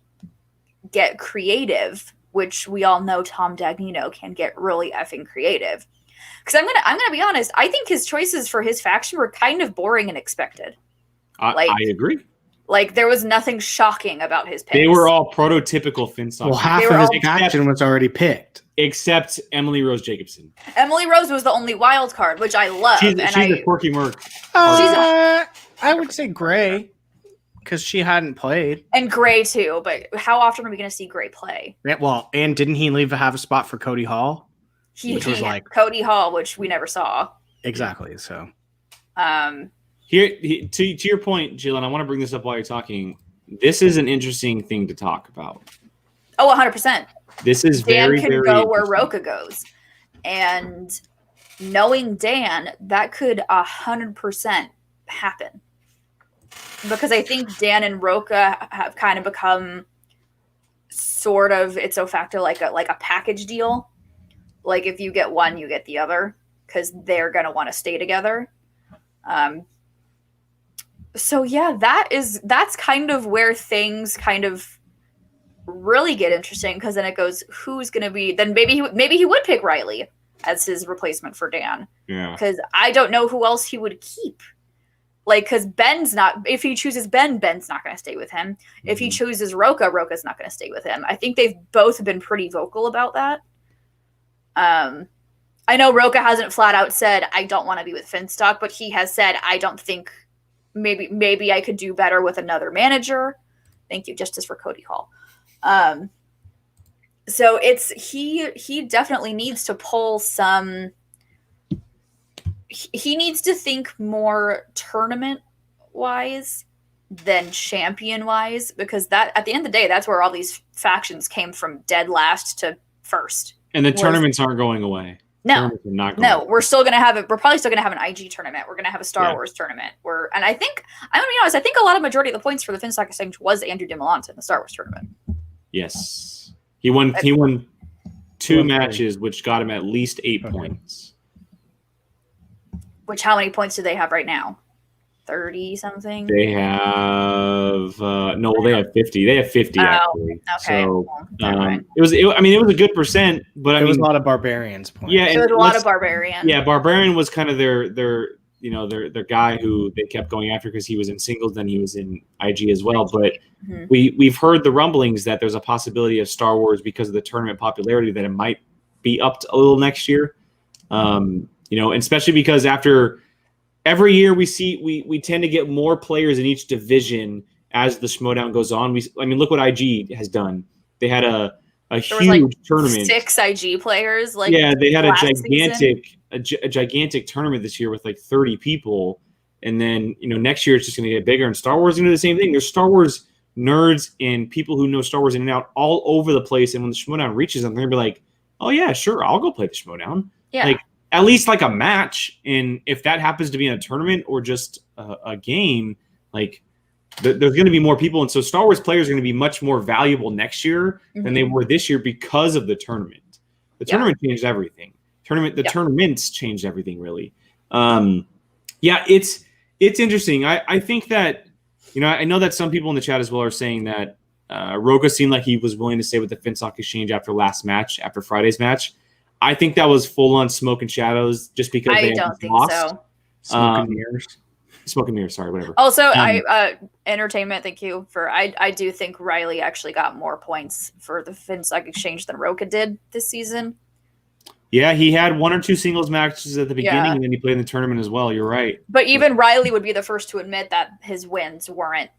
get creative, which we all know Tom Dagnino can get really effing creative. Because I'm gonna be honest, I think his choices for his faction were kind of boring and expected. I agree. Like, there was nothing shocking about his picks. They were all prototypical Finstock. Well, half of his faction was already picked. Except Emily Rose Jacobson. Emily Rose was the only wild card, which I love. She's a quirky merc. I would say Gray, because she hadn't played. And Gray, too. But how often are we going to see Gray play? Yeah, well, and didn't he have a spot for Cody Hall? He was like Cody Hall, which we never saw. Exactly, so. Here, to your point, Jill, and I want to bring this up while you're talking. This is an interesting thing to talk about. Oh, 100%. This is Dan very, can very go where Roka goes. And knowing Dan, that could 100% happen. Because I think Dan and Roka have kind of become sort of ipso facto like a package deal. Like, if you get one, you get the other. Because they're going to want to stay together. So yeah, that's kind of where things kind of really get interesting, because then it goes, who's going to be, then maybe he would pick Riley as his replacement for Dan. Yeah. Because I don't know who else he would keep. Like, because Ben's not, if he chooses Ben's not going to stay with him. Mm-hmm. If he chooses Roka's not going to stay with him. I think they've both been pretty vocal about that. I know Roka hasn't flat out said, I don't want to be with Finstock, but he has said, I don't think, maybe I could do better with another manager. Thank you, Justice for Cody Hall. So he definitely needs to pull some. He needs to think more tournament wise than champion wise, because that at the end of the day, that's where all these factions came from, dead last to first. And the tournaments aren't going away. No, we're still going to have it. We're probably still going to have an IG tournament. We're going to have a Star Wars tournament. And I think, I'm going to be honest, I think a lot of majority of the points for the Finstock Exchange was Andrew Dimolanta in the Star Wars tournament. Yes. He won 2 matches, which got him at least 8 points. Which, how many points do they have right now? 30 something? They have they have 50. They have 50 actually. Okay. So it was a good percent, but it was a lot of Barbarians points. Yeah, there was a lot of Barbarian. Yeah, Barbarian was kind of their guy who they kept going after because he was in singles, then he was in IG as well. But we've heard the rumblings that there's a possibility of Star Wars, because of the tournament popularity, that it might be up to a little next year. And especially because after every year we tend to get more players in each division as the Schmodown goes on. Look what IG has done. They had a huge tournament. 6 IG players. They had a gigantic tournament this year with 30 people. And then, next year it's just going to get bigger. And Star Wars is going to do the same thing. There's Star Wars nerds and people who know Star Wars in and out all over the place. And when the Schmodown reaches them, they're going to be like, oh yeah, sure, I'll go play the Schmodown. Yeah. At least a match, and if that happens to be in a tournament or just a game, there's going to be more people, and so Star Wars players are going to be much more valuable next year than they were this year because of the tournament. The tournament changed everything. The tournaments changed everything really. It's interesting. I think that, I know that some people in the chat as well are saying that Roka seemed like he was willing to stay with the Finstock Exchange after Friday's match. I think that was full on smoke and shadows just because I don't think lost. So. Smoke and mirrors. Smoke and mirrors, sorry, whatever. Also, entertainment, thank you for I do think Riley actually got more points for the Finstock Exchange than Roka did this season. Yeah, he had 1 or 2 singles matches at the beginning, and then he played in the tournament as well. You're right. But even Riley would be the first to admit that his wins weren't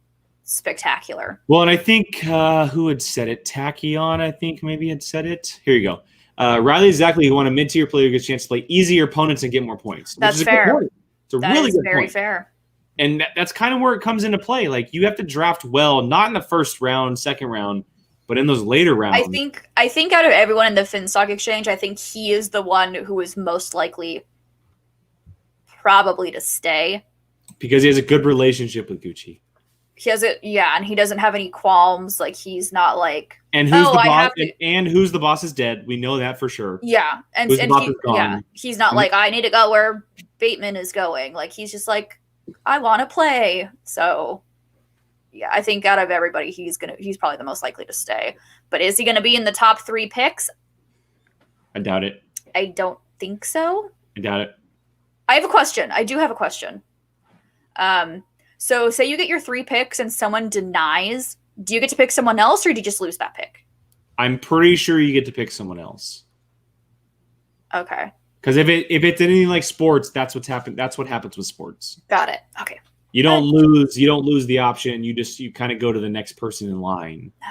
spectacular. Well, and I think who had said it? Tachyon, I think maybe had said it. Here you go. Riley exactly who want a mid-tier player who gets a chance to play easier opponents and get more points. That's fair. It's a really good very point. Fair. And that's kind of where it comes into play. Like, you have to draft well, not in the first round, second round, but in those later rounds. I think out of everyone in the Finstock Exchange, I think he is the one who is most likely probably to stay. Because he has a good relationship with Gucci. He has it, and he doesn't have any qualms. Like, he's not like, and who's the boss? And who's the boss is dead. We know that for sure. Yeah, and he's not like, I need to go where Bateman is going. Like, he's just like, I want to play. So, yeah, I think out of everybody, he's probably the most likely to stay. But is he going to be in the top 3 picks? I doubt it. I don't think so. I doubt it. I have a question. I do have a question. So say you get your 3 picks and someone denies, do you get to pick someone else or do you just lose that pick? I'm pretty sure you get to pick someone else. Okay. Because if it's anything like sports, that's what's happened. That's what happens with sports. Got it. Okay. You don't lose the option. You kind of go to the next person in line. Oh.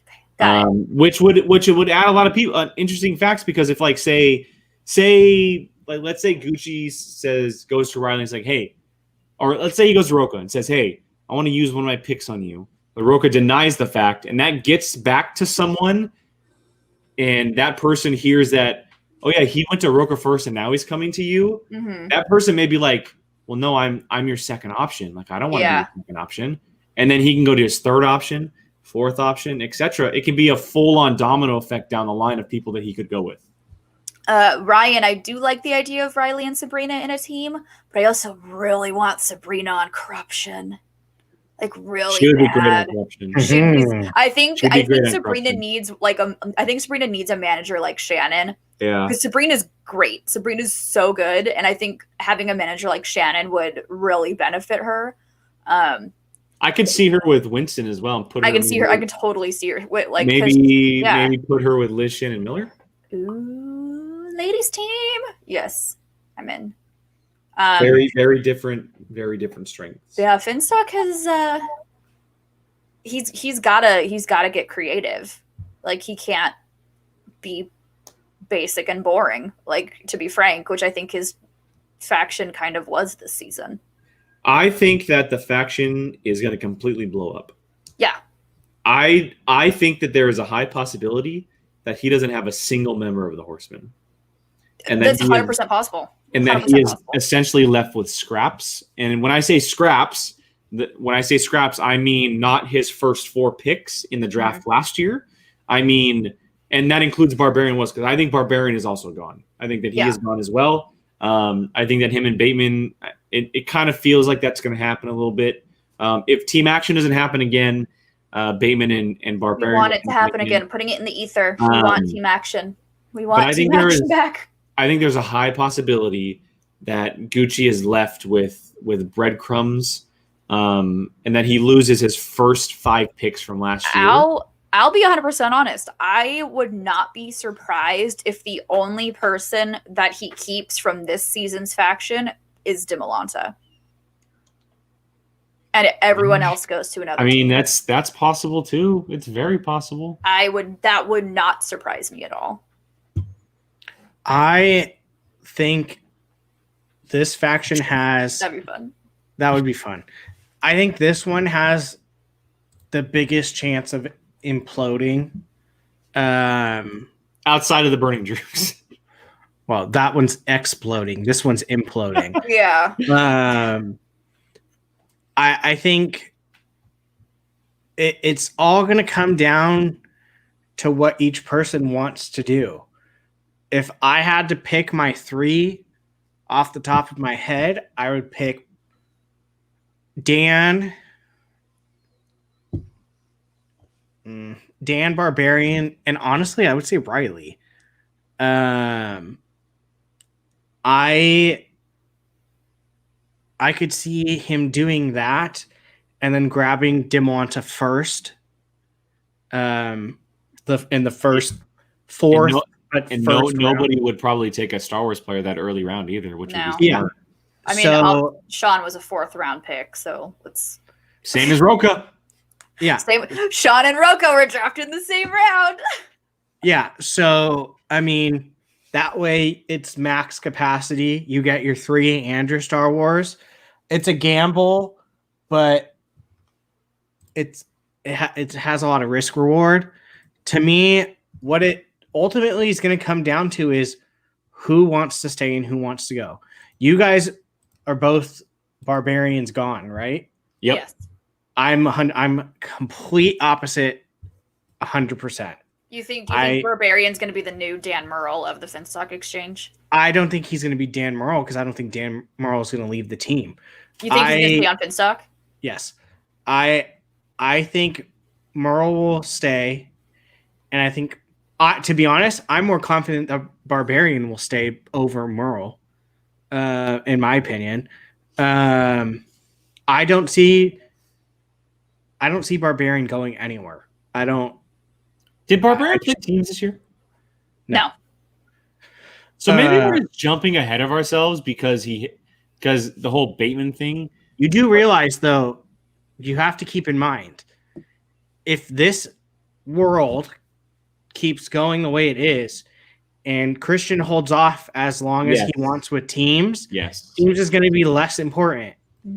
Okay. Got it. Which would add a lot of people interesting facts, because if let's say Gucci goes to Riley and is like, hey, or let's say he goes to Roka and says, hey, I want to use one of my picks on you. But Roka denies the fact, and that gets back to someone, and that person hears that, oh yeah, he went to Roka first and now he's coming to you. Mm-hmm. That person may be like, well, no, I'm your second option. Like, I don't want to be your second option. And then he can go to his third option, fourth option, etc. It can be a full-on domino effect down the line of people that he could go with. Ryan, I do like the idea of Riley and Sabrina in a team, but I also really want Sabrina on corruption. Like, really she would be great on corruption. I think Sabrina needs Sabrina needs a manager like Shannon. Yeah. Because Sabrina's great. Sabrina's so good, and I think having a manager like Shannon would really benefit her. I could see her with Winston as well. And I could totally see her with, like, maybe put her with Liz, Shannon, Miller. Ooh, ladies team. Yes, I'm in. Very different strengths. Yeah, Finstock has he's gotta get creative. Like, he can't be basic and boring, like, to be frank, which I think his faction kind of was this season. I think that the faction is going to completely blow up. Yeah. I think that there is a high possibility that he doesn't have a single member of the Horsemen. And that's 100% possible. And then he is essentially left with scraps. And when I say scraps, I mean not his first 4 picks in the draft last year. I mean, and that includes Barbarian because I think Barbarian is also gone. I think that he is gone as well. I think that him and Bateman, it kind of feels like that's going to happen a little bit. If team action doesn't happen again, Bateman and Barbarian. We want it to happen again. Putting it in the ether. We want team action. We want team action back. I think there's a high possibility that Gucci is left with breadcrumbs, and that he loses his first 5 picks from last year. I'll be 100% honest. I would not be surprised if the only person that he keeps from this season's faction is Dimolanta. And everyone else goes to another team. That's possible too. It's very possible. That would not surprise me at all. I think this faction has... That'd be fun. That would be fun. I think this one has the biggest chance of imploding. Outside of the Burning Dreams. Well, that one's exploding. This one's imploding. Yeah. I think it's all going to come down to what each person wants to do. if I had to pick my 3 off the top of my head, I would pick Dan Barbarian, and honestly, I would say Riley. I could see him doing that and then grabbing Demonta first. In the first 4th. Nobody would probably take a Star Wars player that early round either, which would be smart. I mean, Sean was a 4th round pick, so it's same as Roka. Yeah, Sean and Roka were drafted in the same round. Yeah, so I mean, that way it's max capacity. You get your 3 and your Star Wars. It's a gamble, but it has a lot of risk reward. To me, what it ultimately is going to come down to is who wants to stay and who wants to go. You guys are both Barbarians gone, right? Yep. Yes. I'm complete opposite 100%. Do you think Barbarian's going to be the new Dan Murrell of the Finstock Exchange? I don't think he's going to be Dan Murrell because I don't think Dan Murrell is going to leave the team. You think he's going to be on Finstock? Yes. I think Murrell will stay, and I think, to be honest, I'm more confident that Barbarian will stay over Murrell, in my opinion. I don't see Barbarian going anywhere. I don't. Did Barbarian play teams this year? No. So maybe we're jumping ahead of ourselves because the whole Bateman thing. You do realize, though, you have to keep in mind, if this world keeps going the way it is, and Christian holds off as long as he wants with teams, teams is going to be less important.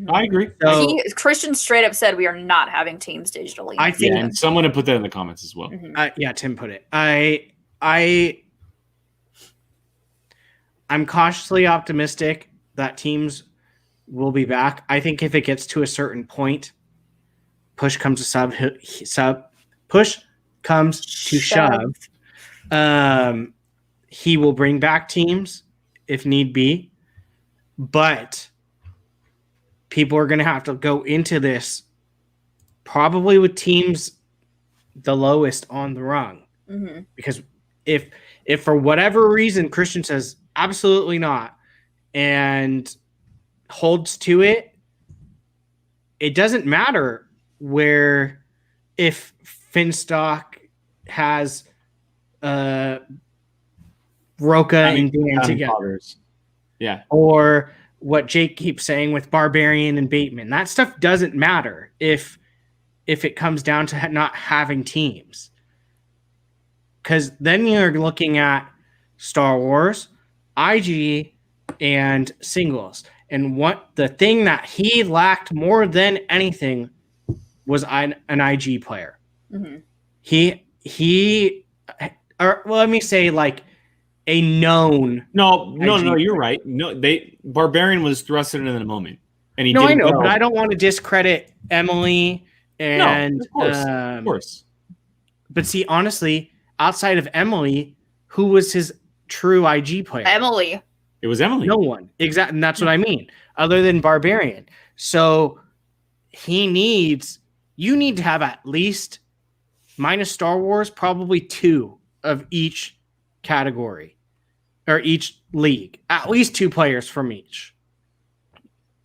I agree. So, Christian straight up said we are not having teams digitally. I think, and someone to put that in the comments as well. Mm-hmm. Tim put it. I'm cautiously optimistic that teams will be back. I think if it gets to a certain point, push comes to shove, he will bring back teams if need be, but people are going to have to go into this probably with teams the lowest on the rung, because if for whatever reason Christian says absolutely not and holds to it, it doesn't matter where, if Finstock has Roka and Dan together, or what Jake keeps saying with Barbarian and Bateman, that stuff doesn't matter if it comes down to not having teams, because then you're looking at Star Wars, IG, and singles. And what the thing that he lacked more than anything was an IG player. Let me say, like, a known. No, you're right. No, Barbarian was thrusted into the moment, and he. No, I know, but I don't want to discredit Emily. And of course. But see, honestly, outside of Emily, who was his true IG player? Emily. It was Emily. No one. Exactly. And that's what I mean. Other than Barbarian. So you need to have at least, minus Star Wars, probably 2 of each category or each league. At least 2 players from each.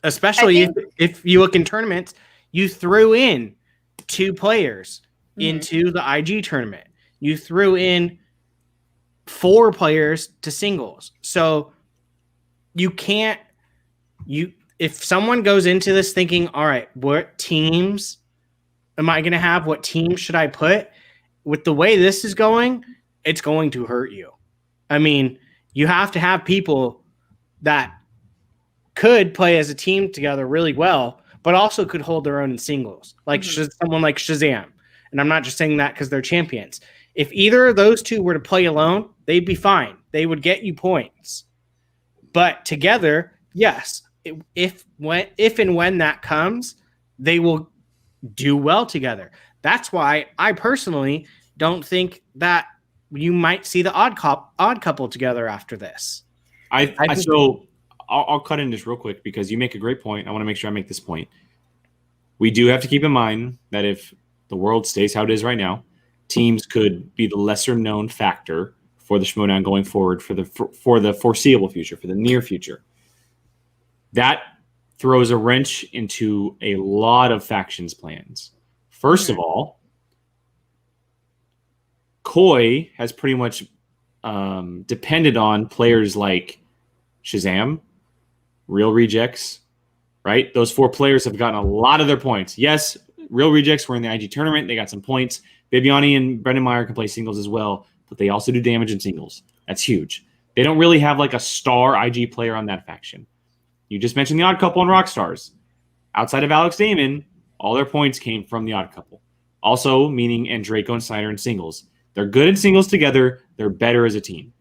Especially if you look in tournaments, you threw in 2 players into the IG tournament. You threw in 4 players to singles. So you can't, if someone goes into this thinking, all right, what teams am I going to have? What teams should I put? With the way this is going, it's going to hurt you. I mean, you have to have people that could play as a team together really well, but also could hold their own in singles, like someone like Shazam. And I'm not just saying that because they're champions. If either of those 2 were to play alone, they'd be fine. They would get you points. But together, yes, if and when that comes, they will do well together. That's why I personally don't think that you might see the odd couple together after this. So I'll cut in this real quick because you make a great point. I want to make sure I make this point. We do have to keep in mind that if the world stays how it is right now, teams could be the lesser known factor for the Schmoedown going forward for the foreseeable future, for the near future. That throws a wrench into a lot of factions' plans. First of all, Koi has pretty much depended on players like Shazam, Real Rejects, right? Those 4 players have gotten a lot of their points. Yes, Real Rejects were in the IG tournament. They got some points. Bibiani and Brendan Meyer can play singles as well, but they also do damage in singles. That's huge. They don't really have like a star IG player on that faction. You just mentioned the Odd Couple and Rockstars. Outside of Alex Damon, all their points came from the Odd Couple. Also, meaning and Draco and Snyder in singles. They're good in singles together. They're better as a team.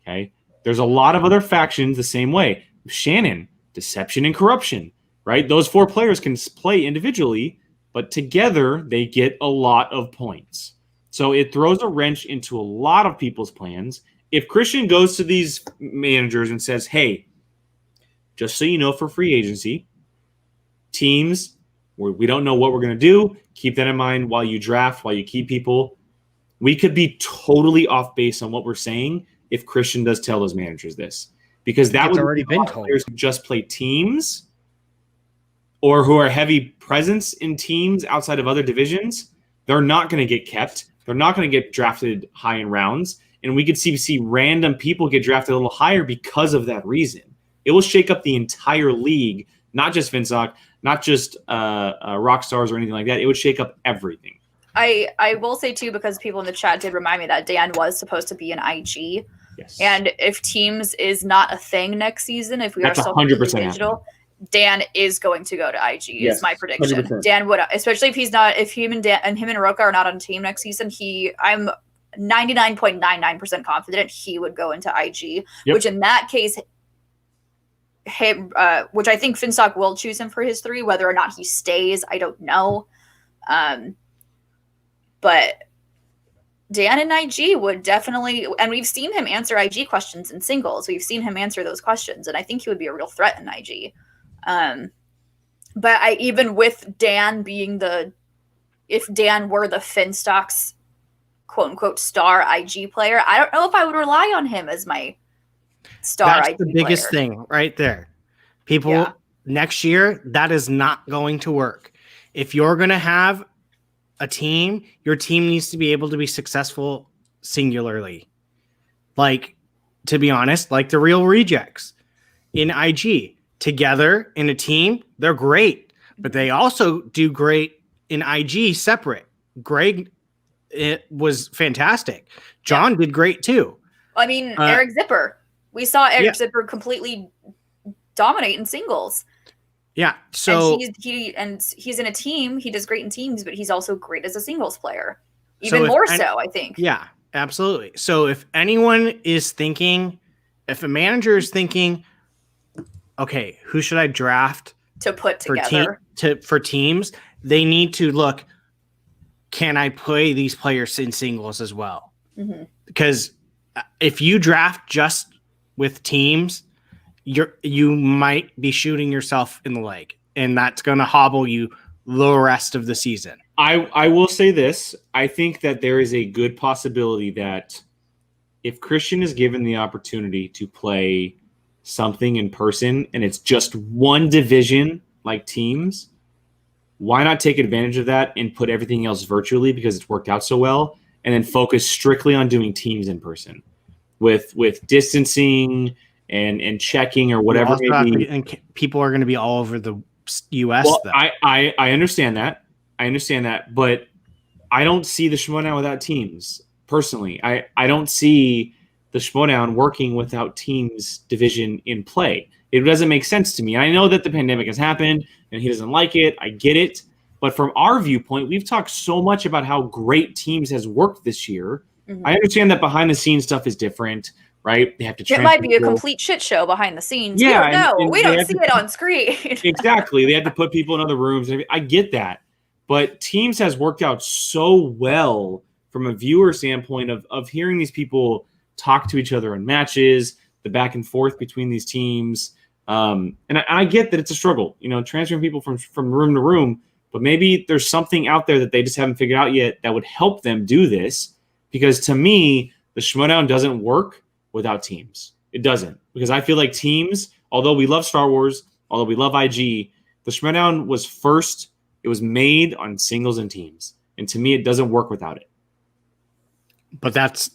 Okay? There's a lot of other factions the same way. Shannon, Deception and Corruption, right? Those 4 players can play individually, but together they get a lot of points. So it throws a wrench into a lot of people's plans. If Christian goes to these managers and says, hey, just so you know, for free agency, teams, we don't know what we're going to do. Keep that in mind while you draft, while you keep people. We could be totally off base on what we're saying if Christian does tell those managers this. Because that would already been told. Players who just play teams or who are heavy presence in teams outside of other divisions, they're not going to get kept. They're not going to get drafted high in rounds. And we could see random people get drafted a little higher because of that reason. It will shake up the entire league, not just Finstock, not just Rockstars or anything like that. It would shake up everything. I will say, too, because people in the chat did remind me that Dan was supposed to be an IG. Yes. And if Teams is not a thing next season, if we are still 100% digital, Dan is going to go to IG. Yes, is my prediction. 100%. Dan would, especially if he's not, if him and Roka are not on a team next season, I'm 99.99% confident he would go into IG. Yep. Which in that case, which I think Finstock will choose him for his 3. Whether or not he stays, I don't know. But Dan in IG would definitely, and we've seen him answer IG questions in singles. We've seen him answer those questions, and I think he would be a real threat in IG. But even with Dan being if Dan were the Finstock's quote unquote star IG player, I don't know if I would rely on him as my star IG player. That's the biggest thing right there. People, next year, that is not going to work. If you're going to have a team, your team needs to be able to be successful singularly. Like, to be honest, like the Real Rejects in IG. Together in a team, they're great. But they also do great in IG separate. Greg, it was fantastic. John did great too. I mean, Eric Zipper. We saw Eric Zipper completely dominate in singles. Yeah, so and he's in a team. He does great in teams, but he's also great as a singles player. Even more so, I think. Yeah, absolutely. So if anyone is thinking, if a manager is thinking, okay, who should I draft to put together for teams? They need to look, can I play these players in singles as well? Mm-hmm. Because if you draft just with teams, you might be shooting yourself in the leg, and that's going to hobble you the rest of the season. I will say this. I think that there is a good possibility that if Christian is given the opportunity to play something in person and it's just one division like teams, why not take advantage of that and put everything else virtually because it's worked out so well, and then focus strictly on doing teams in person with distancing and checking or whatever. And people are going to be all over the U.S. Well, I understand that. But I don't see the Schmoedown without teams. Personally, I don't see the Schmoedown working without teams division in play. It doesn't make sense to me. I know that the pandemic has happened and he doesn't like it. I get it. But from our viewpoint, we've talked so much about how great teams has worked this year. Mm-hmm. I understand that behind the scenes stuff is different. Right? They have to. It might be a complete shit show behind the scenes. Yeah, we don't see it on screen. Exactly. They have to put people in other rooms. I get that, but teams has worked out so well from a viewer standpoint of hearing these people talk to each other in matches, the back and forth between these teams. And I get that it's a struggle, transferring people from room to room, but maybe there's something out there that they just haven't figured out yet that would help them do this. Because to me, the Schmodown doesn't work without teams. It doesn't. Because I feel like teams, although we love Star Wars, although we love IG, the Schmodown was first. It was made on singles and teams. And to me, it doesn't work without it. But that's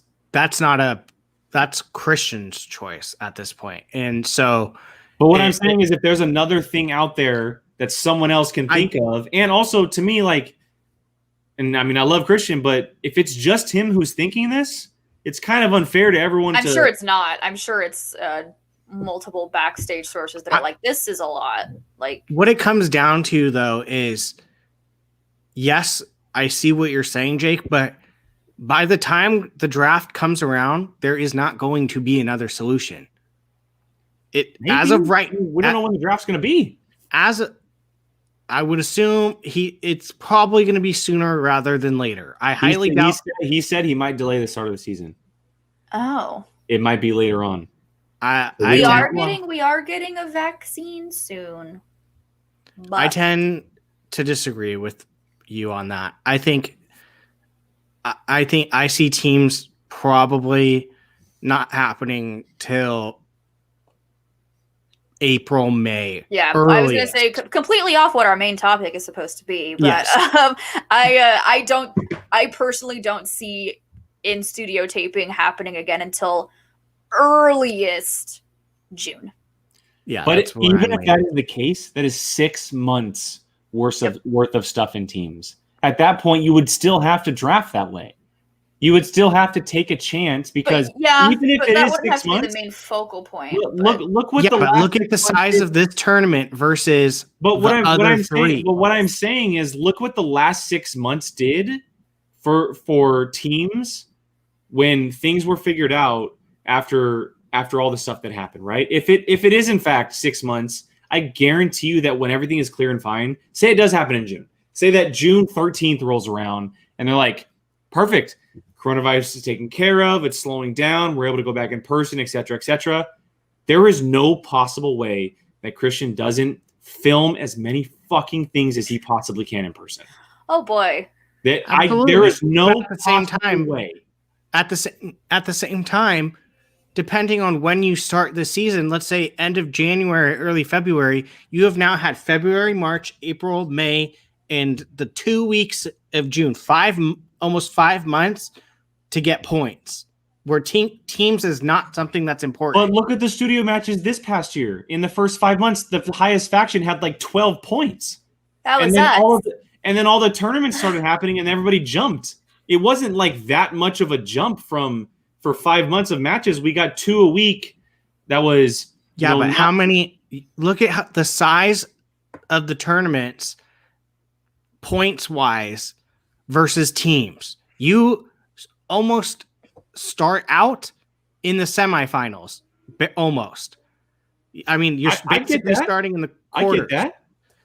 Christian's choice at this point. And so, but what I'm saying is if there's another thing out there that someone else can think of, and also to me, and I mean, I love Christian, but if it's just him who's thinking this, it's kind of unfair to everyone. I'm sure it's not. I'm sure it's multiple backstage sources that are like, this is a lot. Like, what it comes down to, though, is yes, I see what you're saying, Jake, but by the time the draft comes around, there is not going to be another solution. As of right, we don't know when the draft's going to be. I would assume it's probably going to be sooner rather than later. I highly doubt. He said he might delay the start of the season. Oh, it might be later on. We are getting a vaccine soon. But I tend to disagree with you on that. I think I see teams probably not happening till April, May. Yeah, I was going to say completely off what our main topic is supposed to be, but yes. I personally don't see in studio taping happening again until earliest June. Yeah, but even if that is the case, that is 6 months worth of stuff in teams. At that point, you would still have to draft that way. You would still have to take a chance because even if it is 6 months, the main focal point. Look what look at the size of this tournament versus what I'm saying is look what the last 6 months did for teams when things were figured out after all the stuff that happened, right? If it is in fact 6 months, I guarantee you that when everything is clear and fine, say it does happen in June, say that June 13th rolls around and they're like, perfect. Coronavirus is taken care of. It's slowing down. We're able to go back in person, et cetera, et cetera. There is no possible way that Christian doesn't film as many fucking things as he possibly can in person. Oh boy. There is no at the same time way. At the same time, depending on when you start the season, let's say end of January, early February, you have now had February, March, April, May, and the 2 weeks of June, almost 5 months to get points. Where teams is not something that's important. But look at the studio matches this past year. In the first 5 months, the highest faction had like 12 points. That was and then all the tournaments started happening and everybody jumped. It wasn't like that much of a jump for 5 months of matches. We got 2 a week. That was but how many? Look at the size of the tournaments, points wise, versus teams. You almost start out in the semifinals, almost. I mean, you're basically starting in the quarters. I get that.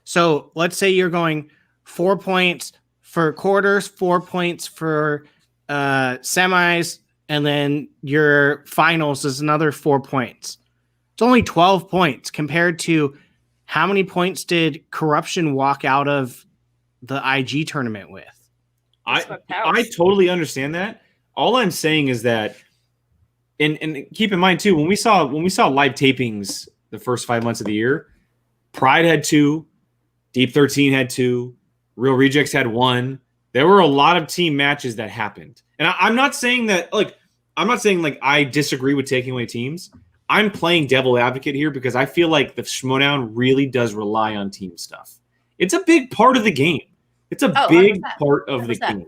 So let's say you're going 4 points for quarters, 4 points for semis, and then your finals is another 4 points. It's only 12 points compared to how many points did Corruption walk out of the IG tournament with? I totally understand that. All I'm saying is that, and keep in mind too, when we saw live tapings the first 5 months of the year, Pride had 2, Deep 13 had 2, Real Rejects had 1. There were a lot of team matches that happened, and I'm not saying that I disagree with taking away teams. I'm playing devil advocate here because I feel like the Schmodown really does rely on team stuff. It's a big part of the game. It's a big 100%. part of the game.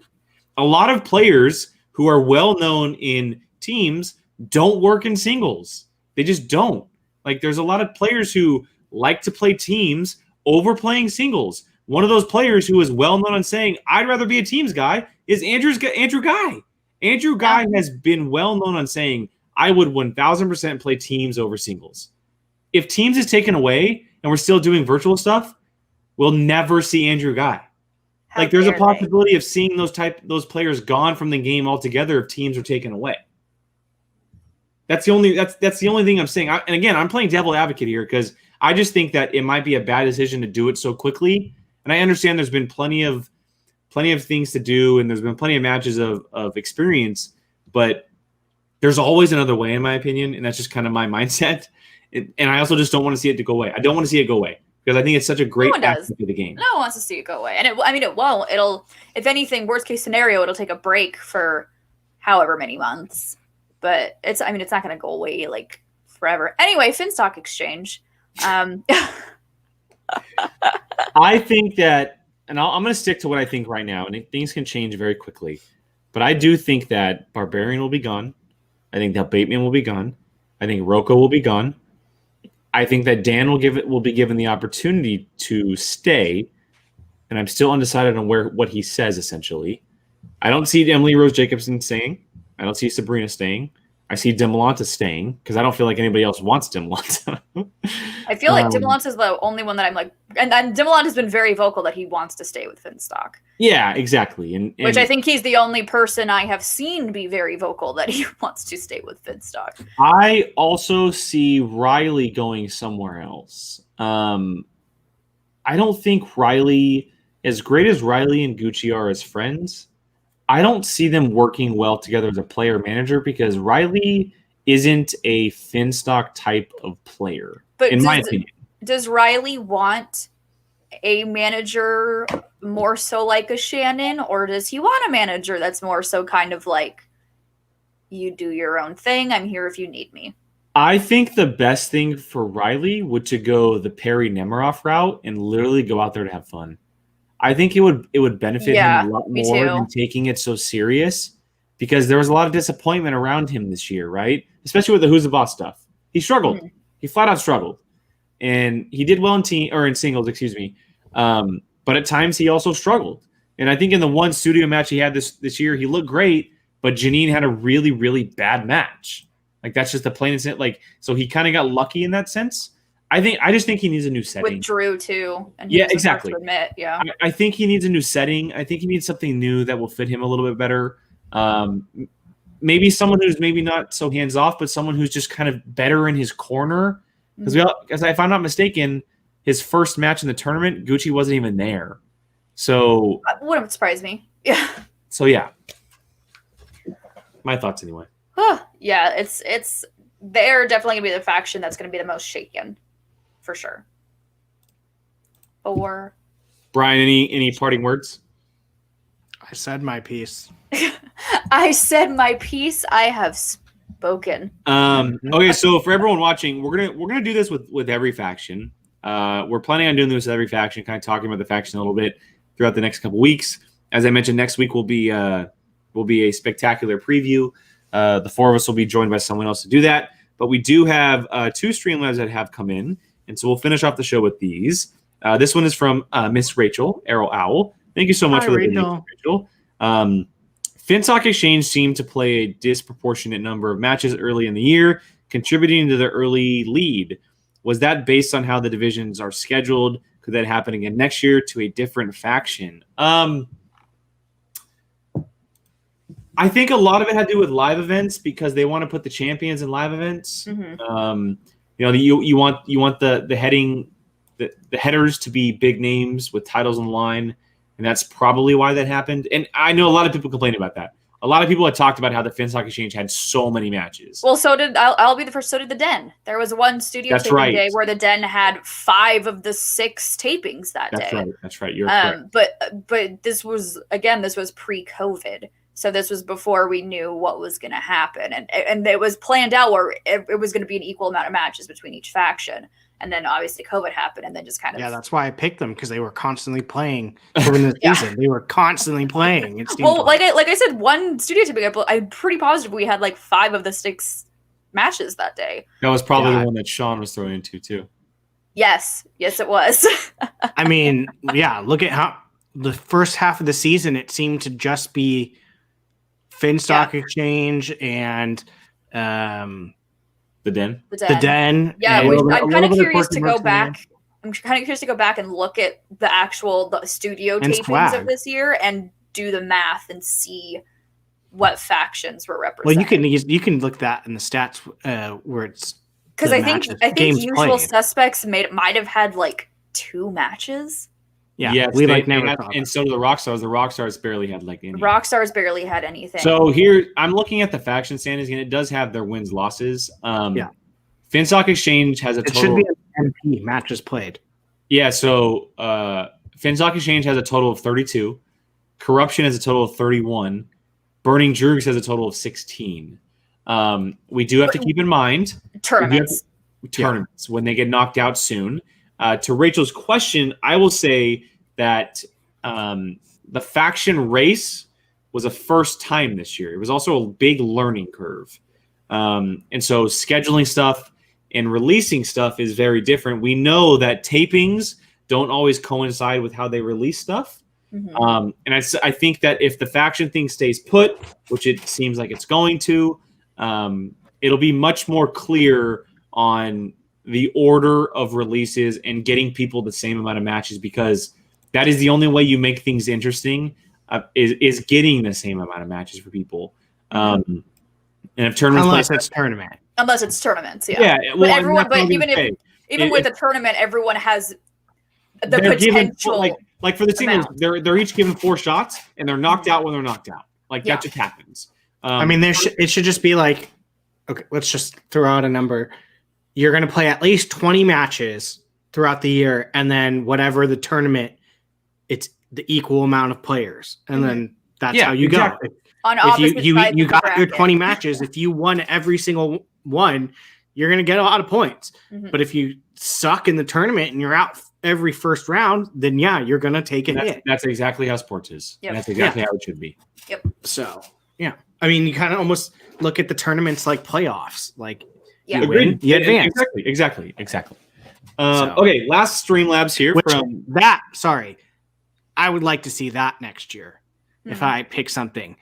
A lot of players who are well known in teams don't work in singles. They just don't. Like there's a lot of players who like to play teams over playing singles. One of those players who is well known on saying, I'd rather be a teams guy is Andrew Guy. Andrew Guy has been well known on saying, I would 1000% play teams over singles. If teams is taken away and we're still doing virtual stuff, we'll never see Andrew Guy. Like there's a possibility of seeing those players gone from the game altogether if teams are taken away. That's the only thing I'm saying. And again, I'm playing devil advocate here because I just think that it might be a bad decision to do it so quickly. And I understand there's been plenty of things to do, and there's been plenty of matches of experience, but there's always another way, in my opinion, and that's just kind of my mindset. And I also just don't want to see it to go away. I don't want to see it go away because I think it's such a great aspect of the game. No one wants to see it go away, and it won't. It'll, if anything, worst case scenario, it'll take a break for however many months. But it's not going to go away like forever. Anyway, Finstock exchange. I think that, and I'm going to stick to what I think right now, and things can change very quickly. But I do think that Barbarian will be gone. I think that Bateman will be gone. I think Rocco will be gone. I think that Dan will be given the opportunity to stay, and I'm still undecided on what he says. Essentially, I don't see Emily Rose Jacobson staying. I don't see Sabrina staying. I see Demolanta staying because I don't feel like anybody else wants Demolanta. I feel like Demolanta is the only one that I'm like, and Demolanta has been very vocal that he wants to stay with Finstock. Yeah, exactly. And which I think he's the only person I have seen be very vocal that he wants to stay with Finstock. I also see Riley going somewhere else. I don't think Riley, as great as Riley and Gucci are as friends, I don't see them working well together as a player manager because Riley isn't a Finstock type of player, in my opinion. Does Riley want a manager more so like a Shannon, or does he want a manager that's more so kind of like, you do your own thing, I'm here if you need me? I think the best thing for Riley would to go the Perry Nemiroff route and literally go out there to have fun. I think it would benefit him a lot more than taking it so serious because there was a lot of disappointment around him this year, right? Especially with the Who's the Boss stuff. He struggled. Mm-hmm. He flat out struggled. And he did well in singles, excuse me. But at times he also struggled. And I think in the one studio match he had this year, he looked great, but Janine had a really, really bad match. Like that's just the plain and simple. Like, so he kind of got lucky in that sense. I just think he needs a new setting. With Drew too. And yeah, exactly. To admit, yeah. I think he needs a new setting. I think he needs something new that will fit him a little bit better. Maybe someone who's maybe not so hands off, but someone who's just kind of better in his corner. Because if I'm not mistaken, his first match in the tournament, Gucci wasn't even there. So wouldn't surprise me. Yeah. So yeah. My thoughts anyway. Yeah, it's they're definitely gonna be the faction that's gonna be the most shaken. For sure. Or Brian, any parting words? I said my piece. I said my piece. I have spoken. Okay, so for everyone watching, we're gonna do this with every faction. We're planning on doing this with every faction, kind of talking about the faction a little bit throughout the next couple weeks. As I mentioned, next week will be a spectacular preview. The four of us will be joined by someone else to do that. But we do have 2 Streamlabs that have come in. And so we'll finish off the show with these. This one is from Miss Rachel, Arrow Owl. Thank you so much for the video, Rachel. Finstock Exchange seemed to play a disproportionate number of matches early in the year, contributing to their early lead. Was that based on how the divisions are scheduled? Could that happen again next year to a different faction? I think a lot of it had to do with live events because they want to put the champions in live events. Mm-hmm. You want the headers to be big names with titles on the line, and that's probably why that happened. And I know a lot of people complain about that. A lot of people had talked about how the Finstock Exchange had so many matches. Well, I'll be the first. So did the Den. There was one studio taping day where the Den had 5 of the 6 tapings that day. That's right. You're correct. But this was pre-COVID. So this was before we knew what was going to happen. And it was planned out where it was going to be an equal amount of matches between each faction. And then obviously COVID happened and then just kind of... Yeah, that's why I picked them, because they were constantly playing during the season. They were constantly playing. Like I said, one studio taping, I'm pretty positive we had like 5 of the 6 matches that day. That was probably the one that Sean was throwing into too. Yes, it was. I mean, yeah, look at how the first half of the season, it seemed to just be Finstock Exchange and the Den. The Den. Yeah, I'm kind of curious to go back I'm kind of curious to go back and look at the studio And tapings swag. of this year and do the math and see what factions were represented. Well, you can look that in the stats where it's because I think games Usual played. Suspects might have had like 2 matches. Yeah, yes, we never and so do the Rockstars. The Rockstars barely had like any. Rockstars barely had anything. So here I'm looking at the faction standings, and it does have their wins losses. Finstock Exchange has a total. It should be an MP matches played. Yeah, so Finstock Exchange has a total of 32. Corruption has a total of 31. Burning Drugs has a total of 16. We do have to keep in mind tournaments when they get knocked out soon. To Rachel's question, I will say that the faction race was a first time this year. It was also a big learning curve. And so scheduling stuff and releasing stuff is very different. We know that tapings don't always coincide with how they release stuff. Mm-hmm. And I think that if the faction thing stays put, which it seems like it's going to, it'll be much more clear on the order of releases and getting people the same amount of matches, because that is the only way you make things interesting, is getting the same amount of matches for people. And if tournaments unless it's tournaments, yeah. Well, but even with the tournament, everyone has the potential. Given, like for the singles, they're each given 4 shots, and they're knocked out when they're knocked out. Like that just happens. I mean, it should just be like, okay, let's just throw out a number. You're going to play at least 20 matches throughout the year, and then whatever the tournament, it's the equal amount of players, and then that's how you go. If you got your 20 matches, if you won every single one, you're going to get a lot of points. Mm-hmm. But if you suck in the tournament and you're out every first round, then you're going to take a hit. That's exactly how sports is. Yep. That's exactly how it should be. Yep. So, I mean, you kind of almost look at the tournaments like playoffs. Like, you win, you advance. Exactly. Okay, last Streamlabs here from that. Sorry, I would like to see that next year. If I pick something,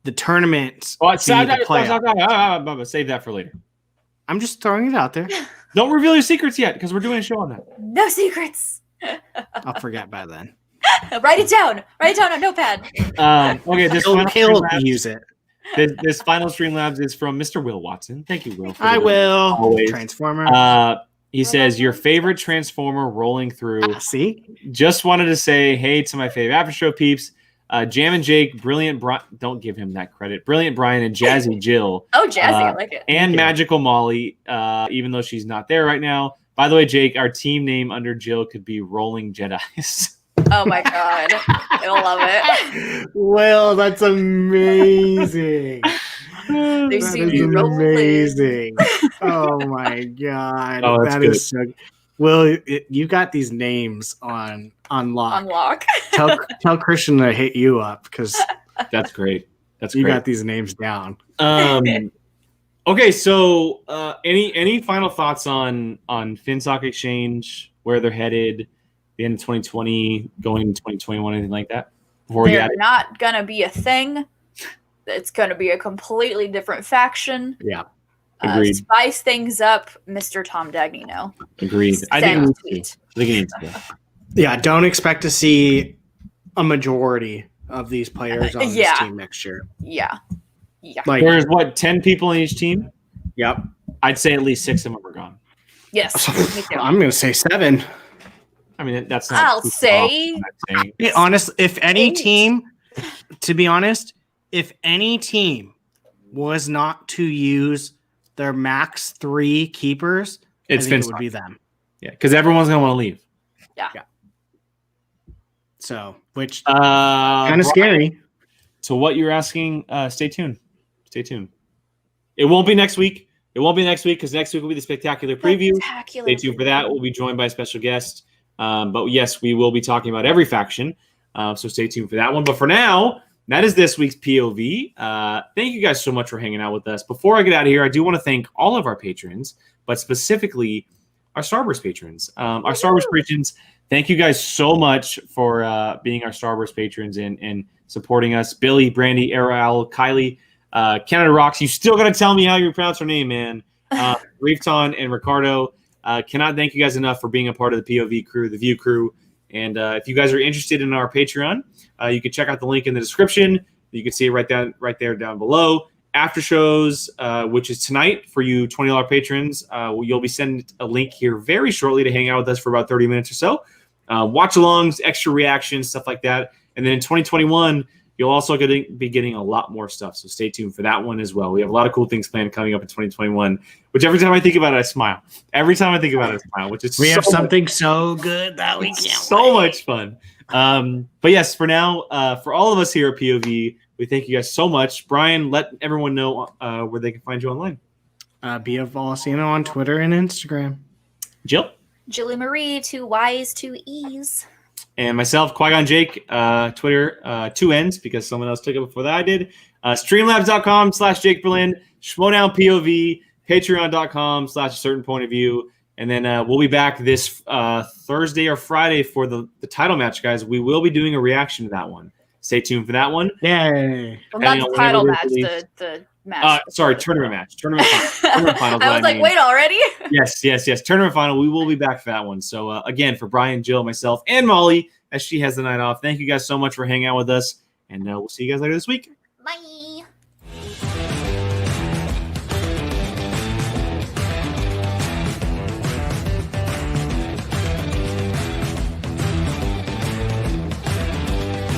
the tournaments. Save that for later. I'm just throwing it out there. Don't reveal your secrets yet, because we're doing a show on that. No secrets. I'll forget by then. Write it down. Write it down on notepad. Okay, this He'll use it. This final Streamlabs is from Mr. Will Watson. Thank you, Will. I will. Always. Transformer. He says, your favorite Transformer rolling through. See? Just wanted to say hey to my favorite after show peeps. Jam and Jake, Brilliant Brian. Don't give him that credit. Brilliant Brian and Jazzy Jill. Oh, Jazzy, I like it. And Magical Molly, even though she's not there right now. By the way, Jake, our team name under Jill could be Rolling Jedis. Oh my god. You'll love it. Well, that's amazing. They see you amazing. Oh my god. Oh, that good. is so Well, you got these names on lock. Tell Christian to hit you up, because that's great. You got these names down. Okay, so any final thoughts on Finstock Exchange, where they're headed, the end of 2020, going into 2021, anything like that? They're not gonna be a thing. It's gonna be a completely different faction. Yeah. Agreed. Spice things up, Mr. Tom Dagnino. Agreed. I think it needs to. Yeah, don't expect to see a majority of these players on this team next year. Yeah. Like, there's 10 people in each team? Yep. I'd say at least 6 of them are gone. Yes. I'm going to say 7. I mean, that's not. I'll say. Be honest, if any team was not to use their max 3 keepers, it would be them. Yeah, because everyone's going to want to leave. Yeah. So, which kind of scary. To what you're asking, stay tuned. Stay tuned. It won't be next week. Because next week will be the spectacular preview. Stay tuned for that. We'll be joined by a special guest. But yes, we will be talking about every faction. So stay tuned for that one. But for now, that is this week's POV. Thank you guys so much for hanging out with us. Before I get out of here, I do want to thank all of our patrons, but specifically our Starburst patrons. Our Starburst patrons, thank you guys so much for being our Starburst patrons and supporting us. Billy, Brandy, Aral, Kylie, Canada Rocks. You still got to tell me how you pronounce her name, man. Reefton and Ricardo. Cannot thank you guys enough for being a part of the POV crew, the View crew. And if you guys are interested in our Patreon, you can check out the link in the description. You can see it right there down below. After shows, which is tonight for you $20 patrons. You'll be sent a link here very shortly to hang out with us for about 30 minutes or so. Watch-alongs, extra reactions, stuff like that. And then in 2021, you'll also be getting a lot more stuff. So stay tuned for that one as well. We have a lot of cool things planned coming up in 2021, which every time I think about it, I smile. Every time I think about it, I smile, which is have something so good that we can't so much fun. But yes, for now, for all of us here at POV, we thank you guys so much. Brian, let everyone know where they can find you online. BF Volcano on Twitter and Instagram. Jill? Jilly Marie, 2 Y's, 2 E's. And myself, Qui-Gon Jake, Twitter, 2 N's because someone else took it before that I did. Streamlabs.com/Jake Berlin, Schmodown POV, Patreon.com/certain point of view. And then we'll be back this Thursday or Friday for the title match, guys. We will be doing a reaction to that one. Stay tuned for that one. Yay. Well, not the title match, the match. Sorry, tournament match. Tournament final. I was like, wait, already? Yes. Tournament final. We will be back for that one. So, again, for Brian, Jill, myself, and Molly, as she has the night off, thank you guys so much for hanging out with us. And we'll see you guys later this week.